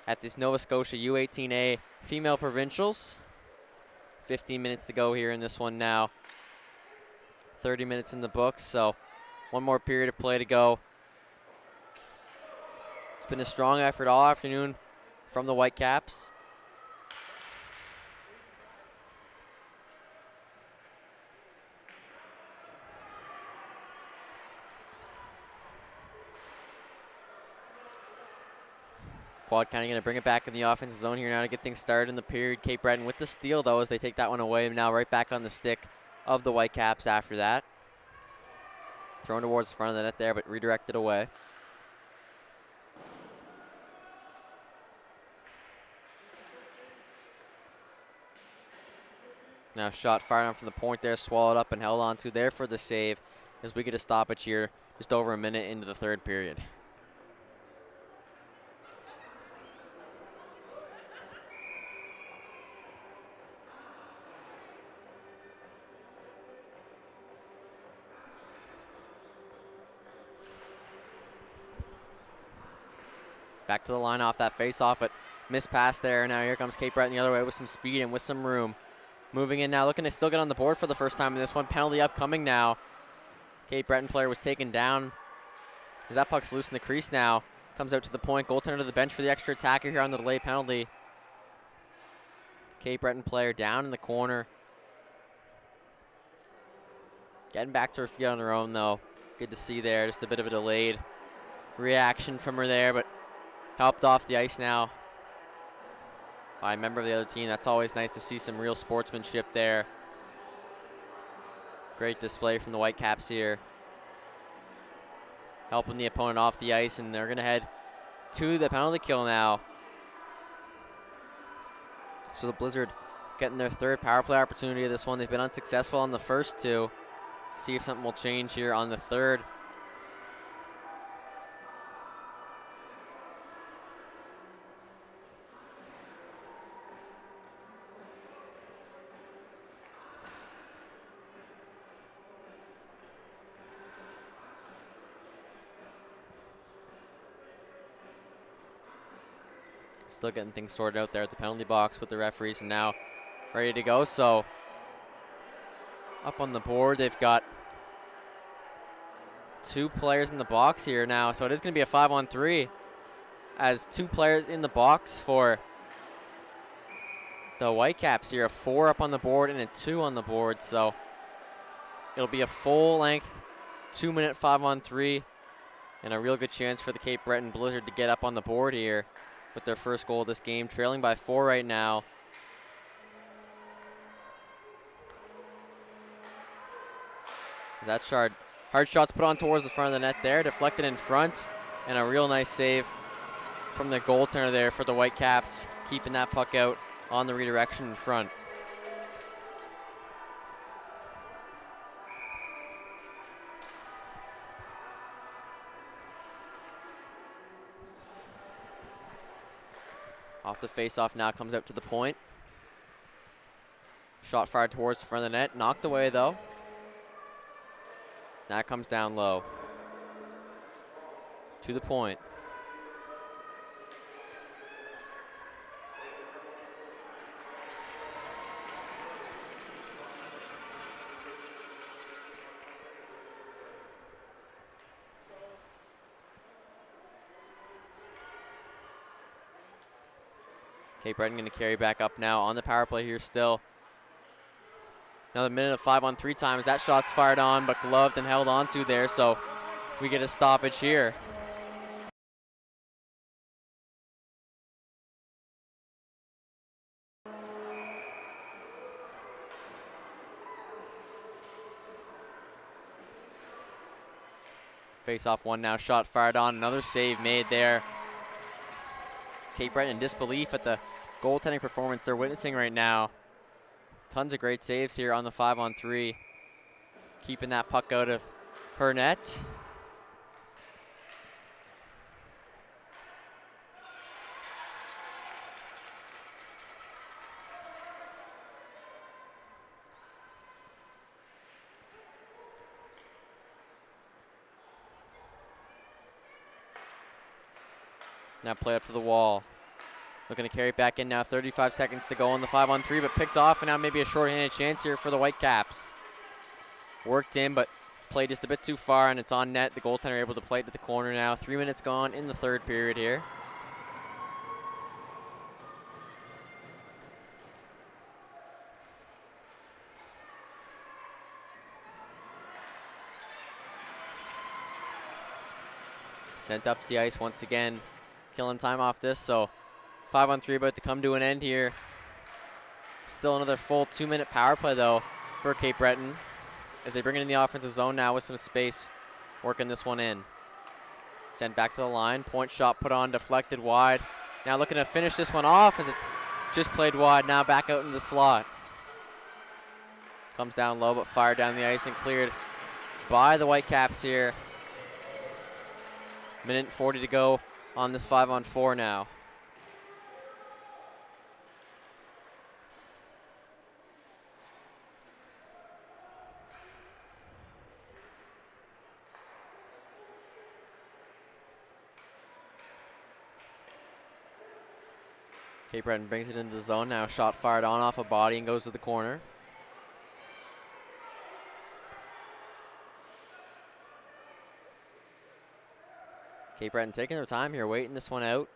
A: at this Nova Scotia U18A Female Provincials. 15 minutes to go here in this one now. 30 minutes in the books, so one more period of play to go. It's been a strong effort all afternoon from the Whitecaps. Quad County going to bring it back in the offensive zone here now to get things started in the period. Cape Breton with the steal, though, as they take that one away. Now right back on the stick of the Whitecaps after that. Thrown towards the front of the net there, but redirected away. Now shot fired on from the point there, swallowed up and held on to there for the save as we get a stoppage here just over a minute into the third period. Back to the line off that face-off, but missed pass there. Now here comes Cape Breton the other way with some speed and with some room. Moving in now, looking to still get on the board for the first time in this one. Penalty upcoming now. Cape Breton player was taken down as that puck's loose in the crease now. Comes out to the point, goaltender to the bench for the extra attacker here on the delay penalty. Cape Breton player down in the corner. Getting back to her feet on her own though. Good to see there, just a bit of a delayed reaction from her there, but helped off the ice now by a member of the other team. That's always nice to see some real sportsmanship there. Great display from the Whitecaps here. Helping the opponent off the ice, and they're going to head to the penalty kill now. So the Blizzard getting their third power play opportunity of this one. They've been unsuccessful on the first two. See if something will change here on the third. Still getting things sorted out there at the penalty box with the referees, and now ready to go. So up on the board, they've got 2 players in the box here now. So it is going to be a 5-on-3 as 2 players in the box for the Whitecaps here. A 4 up on the board and a 2 on the board. So it'll be a full length 2-minute 5-on-3 and a real good chance for the Cape Breton Blizzard to get up on the board here with their first goal of this game, trailing by 4 right now. That hard shots put on towards the front of the net there, deflected in front, and a real nice save from the goaltender there for the Whitecaps, keeping that puck out on the redirection in front. Off the face-off now, comes out to the point. Shot fired towards the front of the net, knocked away though. That comes down low. To the point. Cape Breton going to carry back up now on the power play here still. Another minute of 5-on-3 time as that shot's fired on, but gloved and held onto there, so we get a stoppage here. Face-off one now, shot fired on, another save made there. Cape Breton in disbelief at the goaltending performance they're witnessing right now. Tons of great saves here on the 5-on-3. Keeping that puck out of her net. Now play up to the wall. Looking to carry it back in now. 35 seconds to go on the 5-on-3, but picked off, and now maybe a short-handed chance here for the Whitecaps. Worked in, but played just a bit too far, and it's on net. The goaltender able to play it to the corner now. 3 minutes gone in the third period here. Sent up the ice once again, killing time off this, so 5-on-3 about to come to an end here. Still another full 2-minute power play though for Cape Breton as they bring it in the offensive zone now with some space, working this one in. Sent back to the line, point shot put on, deflected wide. Now looking to finish this one off as it's just played wide, now back out into the slot. Comes down low but fired down the ice and cleared by the Whitecaps here. Minute 40 to go on this 5-on-4 now. Cape Breton brings it into the zone now. Shot fired on off a body and goes to the corner. Cape Breton taking their time here, waiting this one out.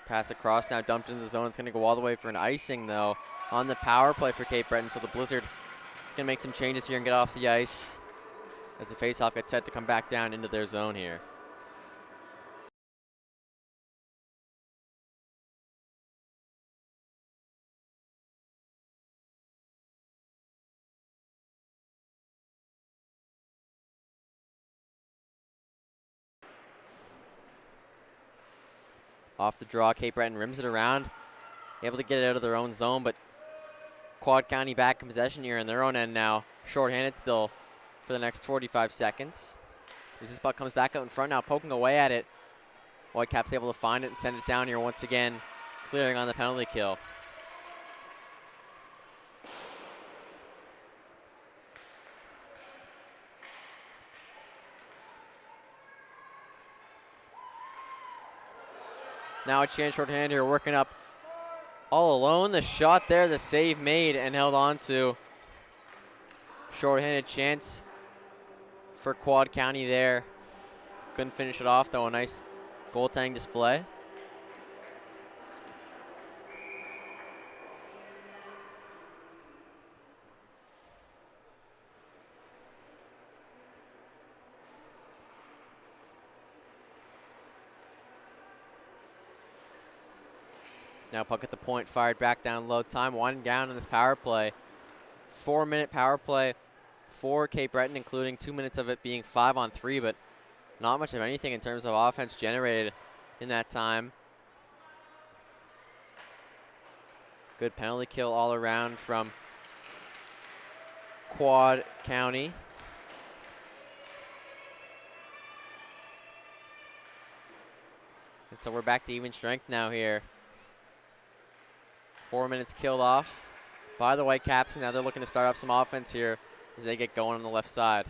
A: Pass across, now dumped into the zone. It's going to go all the way for an icing, though, on the power play for Cape Breton. So the Blizzard is going to make some changes here and get off the ice as the faceoff gets set to come back down into their zone here. Off the draw, Cape Breton rims it around, able to get it out of their own zone, but Quad County back in possession here in their own end now. Short-handed still for the next 45 seconds. As this puck comes back out in front now, poking away at it. Whitecaps able to find it and send it down here once again, clearing on the penalty kill. Now a chance short-handed here, working up all alone. The shot there, the save made and held on to. Short-handed chance for Quad County there. Couldn't finish it off though, a nice goaltending display. Now puck at the point, fired back down low. Time winding down in this power play. 4-minute power play for Cape Breton, including 2 minutes of it being 5-on-3, but not much of anything in terms of offense generated in that time. Good penalty kill all around from Quad County. And so we're back to even strength now here. 4 minutes killed off by the Whitecaps, and now they're looking to start up some offense here as they get going on the left side.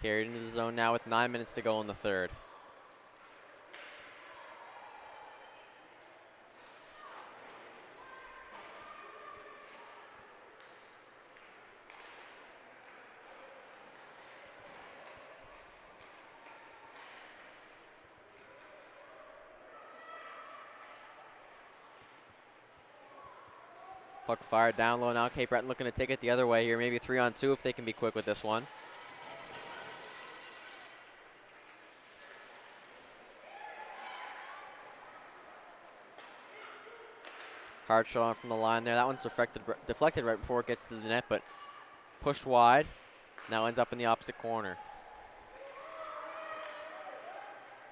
A: Carried into the zone now with 9 minutes to go in the third. Puck fired down low now. Cape Breton looking to take it the other way here. Maybe 3-on-2 if they can be quick with this one. Hard shot on from the line there. That one's deflected right before it gets to the net, but pushed wide. Now ends up in the opposite corner.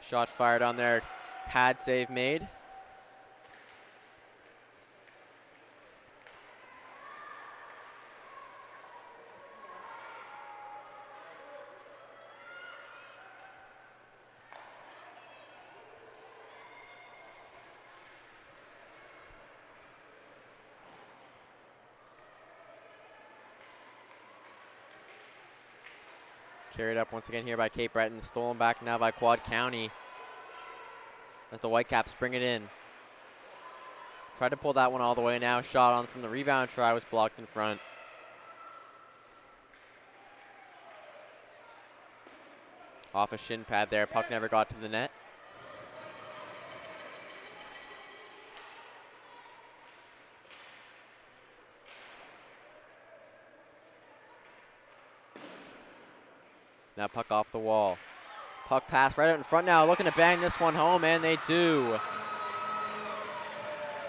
A: Shot fired on there. Pad save made. Carried up once again here by Cape Breton. Stolen back now by Quad County as the Whitecaps bring it in. Tried to pull that one all the way now. Shot on from the rebound try was blocked in front. Off a shin pad there. Puck never got to the net. Now puck off the wall. Puck pass right out in front now. Looking to bang this one home, and they do.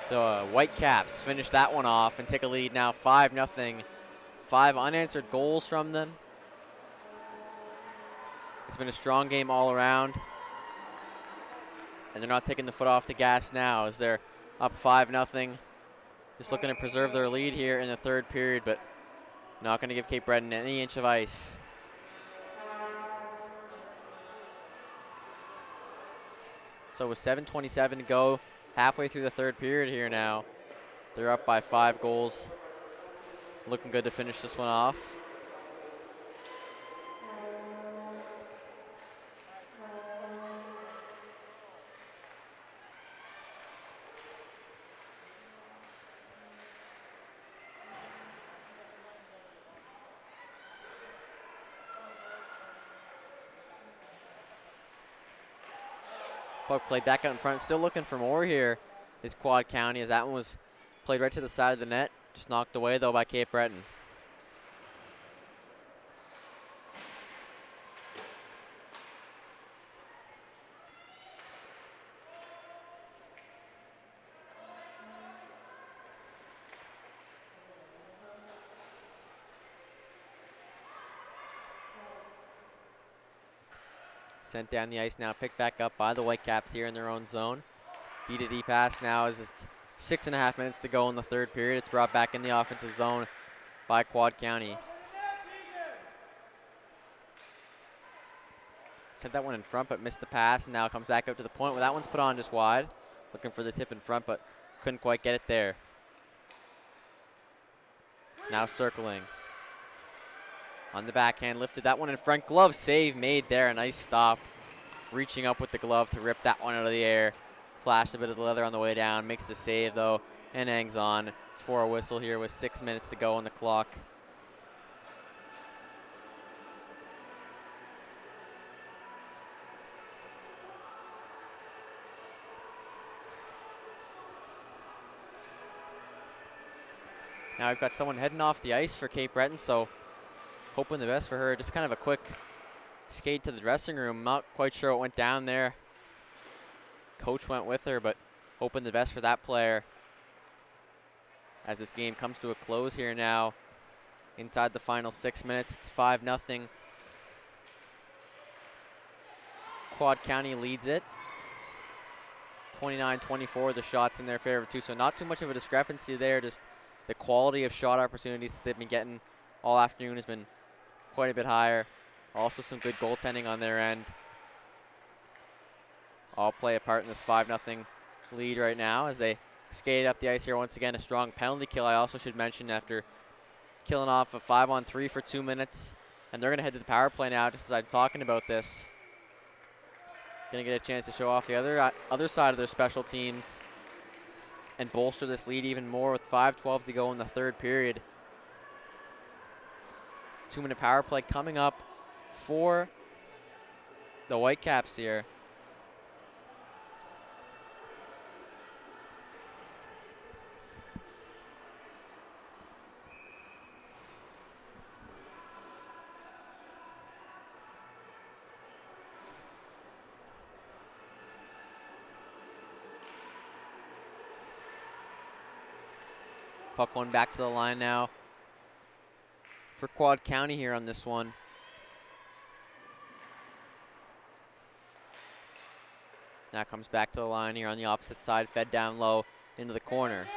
A: The Whitecaps finish that one off and take a lead now 5-0. 5 unanswered goals from them. It's been a strong game all around. And they're not taking the foot off the gas now as they're up 5-0. Just looking to preserve their lead here in the third period, but not going to give Cape Breton any inch of ice. So with 7:27 to go, halfway through the third period here now. They're up by 5 goals. Looking good to finish this one off. Puck played back out in front. Still looking for more here is Quad County as that one was played right to the side of the net. Just knocked away though by Cape Breton. Sent down the ice now, picked back up by the Whitecaps here in their own zone. D-to-D pass now as it's 6.5 minutes to go in the third period. It's brought back in the offensive zone by Quad County. Sent that one in front but missed the pass, and now it comes back out to the point where that one's put on just wide. Looking for the tip in front but couldn't quite get it there. Now circling. On the backhand, lifted that one in front. Glove save made there. A nice stop. Reaching up with the glove to rip that one out of the air. Flashed a bit of the leather on the way down. Makes the save, though, and hangs on for a whistle here with 6 minutes to go on the clock. Now we've got someone heading off the ice for Cape Breton, so hoping the best for her. Just kind of a quick skate to the dressing room. Not quite sure what went down there. Coach went with her, but hoping the best for that player as this game comes to a close here now. Inside the final 6 minutes, it's 5-0. Quad County leads it. 29-24, the shots in their favor too, so not too much of a discrepancy there. Just the quality of shot opportunities that they've been getting all afternoon has been quite a bit higher. Also some good goaltending on their end. All play a part in this 5-0 lead right now as they skate up the ice here once again. A strong penalty kill, I also should mention, after killing off a 5-on-3 for 2 minutes. And they're going to head to the power play now just as I'm talking about this. Going to get a chance to show off the other side of their special teams and bolster this lead even more with 5:12 to go in the third period. 2-minute power play coming up for the Whitecaps here. Puck one back to the line now for Quad County here on this one. Now comes back to the line here on the opposite side, fed down low into the corner.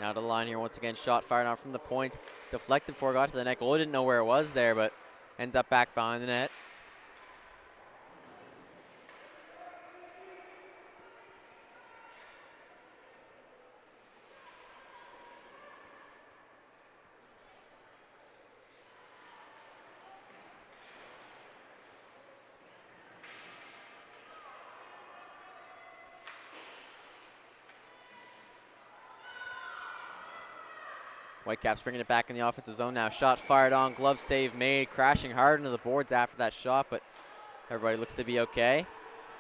A: Now to the line here once again, shot fired out from the point. Deflected before it got to the net. Goalie didn't know where it was there, but ends up back behind the net. Whitecaps bringing it back in the offensive zone now. Shot fired on, glove save made, crashing hard into the boards after that shot, but everybody looks to be okay.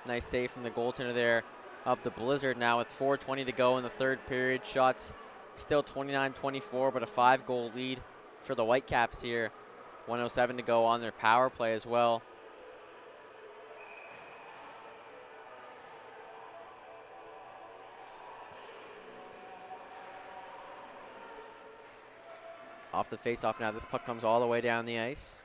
A: Nice save from the goaltender there of the Blizzard now with 4:20 to go in the third period. Shots still 29-24, but a 5-goal lead for the Whitecaps here. 1:07 to go on their power play as well. Off the face-off now, this puck comes all the way down the ice.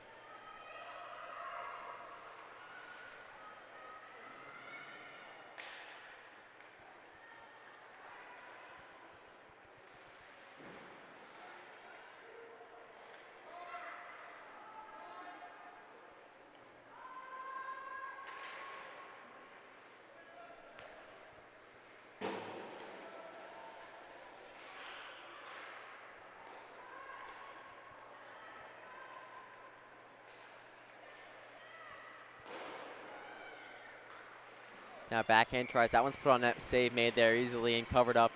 A: Now backhand tries, that one's put on net, save made there easily and covered up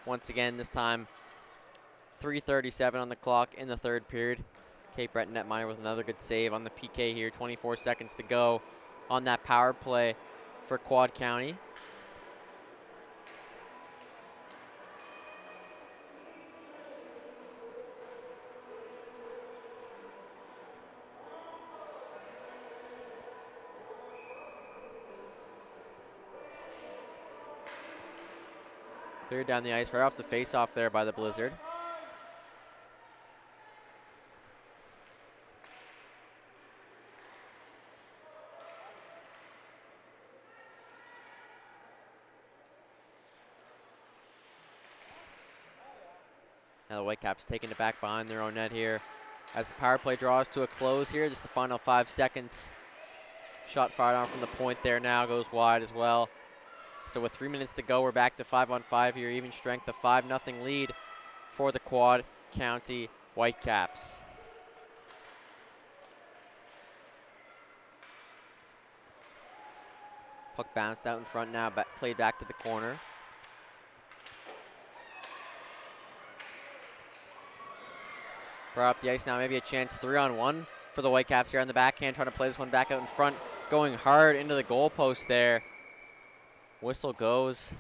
A: once again, this time 3:37 on the clock in the third period. Cape Breton netminder with another good save on the PK here, 24 seconds to go on that power play for Quad County. Cleared down the ice right off the face-off there by the Blizzard. Now the Whitecaps taking it back behind their own net here as the power play draws to a close here. Just the final 5 seconds. Shot fired on from the point there now, goes wide as well. So with 3 minutes to go, we're back to 5-on-5 here. Even strength, a 5-0 lead for the Quad County Whitecaps. Puck bounced out in front now, played back to the corner. Brought up the ice now, maybe a chance 3-on-1 for the Whitecaps here on the backhand, trying to play this one back out in front, going hard into the goalpost there. Whistle goes.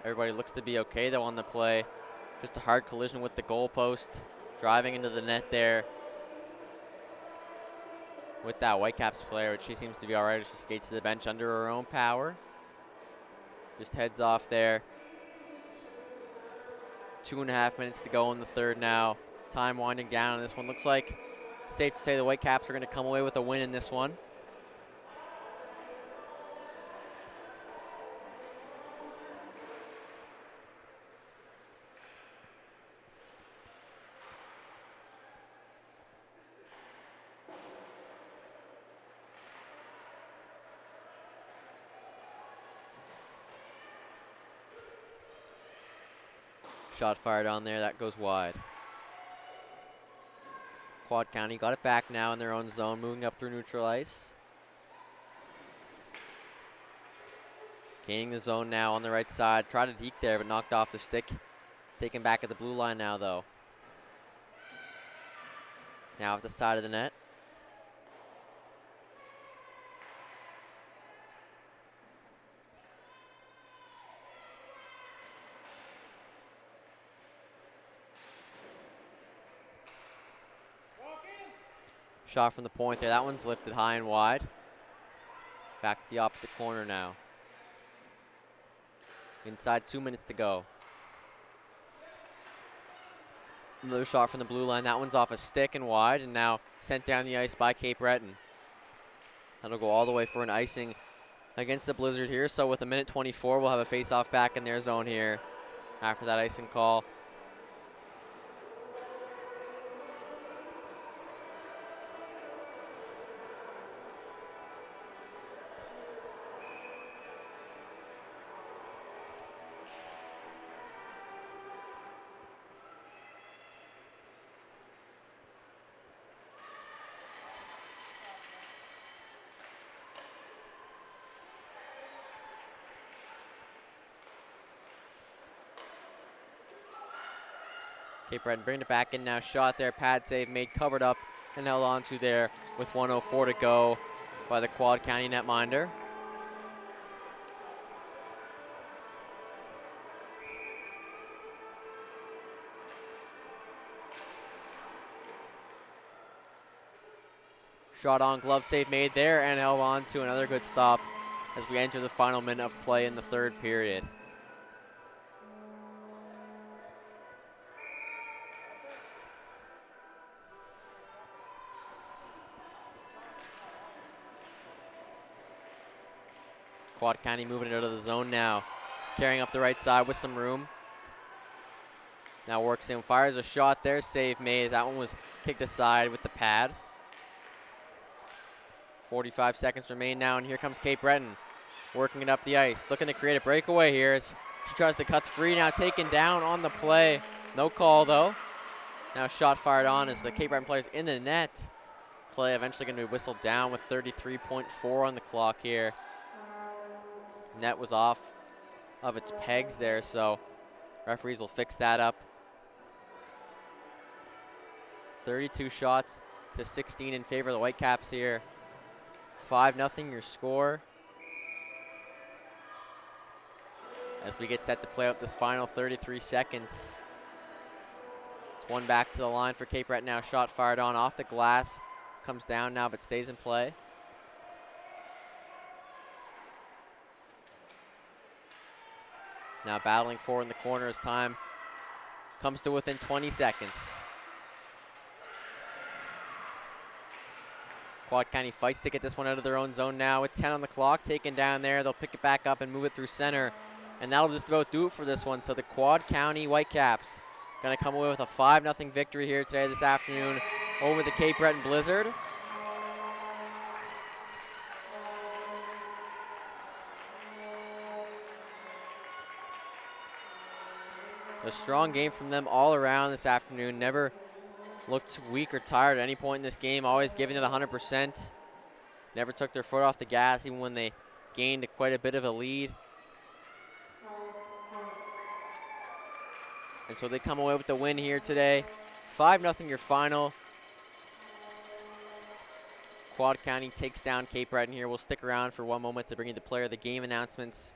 A: Everybody looks to be okay though on the play. Just a hard collision with the goalpost, driving into the net there with that Whitecaps player, which she seems to be all right as she skates to the bench under her own power. Just heads off there. 2.5 minutes to go in the third now. Time winding down on this one. Looks like safe to say the Whitecaps are going to come away with a win in this one. Shot fired on there, that goes wide. Quad County got it back now in their own zone, moving up through neutral ice. Gaining the zone now on the right side. Tried to deke there, but knocked off the stick. Taken back at the blue line now, though. Now at the side of the net. Shot from the point there. That one's lifted high and wide. Back to the opposite corner now. Inside 2 minutes to go. Another shot from the blue line. That one's off a stick and wide, and now sent down the ice by Cape Breton. That'll go all the way for an icing against the Blizzard here. So with 1:24, we'll have a face-off back in their zone here after that icing call. Cape Breton bringing it back in now. Shot there, pad save made, covered up, and held on to there with 1:04 to go by the Quad County netminder. Shot on, glove save made there, and held on to another good stop as we enter the final minute of play in the third period. Quad County moving it out of the zone now. Carrying up the right side with some room. Now works in, fires a shot there, save made. That one was kicked aside with the pad. 45 seconds remain now, and here comes Cape Breton. Working it up the ice, looking to create a breakaway here as she tries to cut free, now taken down on the play. No call though. Now shot fired on as the Cape Breton players in the net. Play eventually going to be whistled down with 33.4 on the clock here. Net was off of its pegs there, so referees will fix that up. 32 shots to 16 in favor of the Whitecaps here. 5-0 your score. As we get set to play out this final 33 seconds. It's one back to the line for Cape Breton now. Shot fired on off the glass. Comes down now but stays in play. Now battling forward in the corner as time comes to within 20 seconds. Quad County fights to get this one out of their own zone now with 10 on the clock. Taken down there, they'll pick it back up and move it through center. And that'll just about do it for this one. So the Quad County Whitecaps gonna come away with a 5-0 victory here today this afternoon over the Cape Breton Blizzard. A strong game from them all around this afternoon. Never looked weak or tired at any point in this game, always giving it 100%. Never took their foot off the gas even when they gained quite a bit of a lead. And so they come away with the win here today. 5-0 your final. Quad County takes down Cape Breton here. We'll stick around for one moment to bring you the player of the game announcements.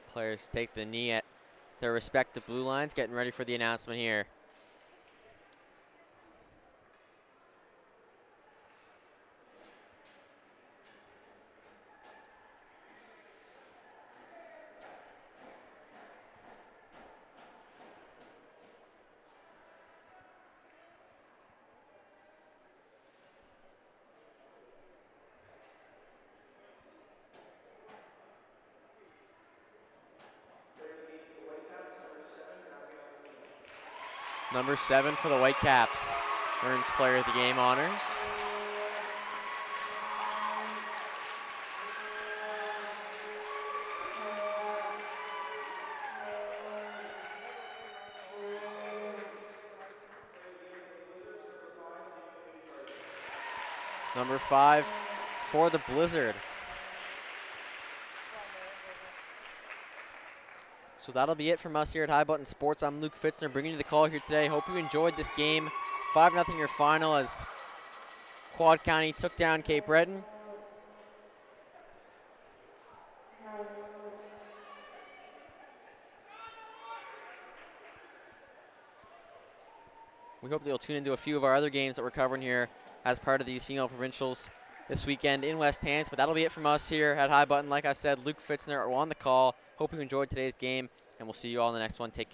A: Players take the knee at their respective blue lines, getting ready for the announcement here. Number 7 for the Whitecaps earns player of the game honors. Number 5 for the Blizzard. So that'll be it from us here at High Button Sports. I'm Luke Fitzner bringing you the call here today. Hope you enjoyed this game. 5-0 your final as Quad County took down Cape Breton. We hope that you'll tune into a few of our other games that we're covering here as part of these female provincials this weekend in West Hants. But that'll be it from us here at High Button. Like I said, Luke Fitzner on the call. Hope you enjoyed today's game, and we'll see you all in the next one. Take care.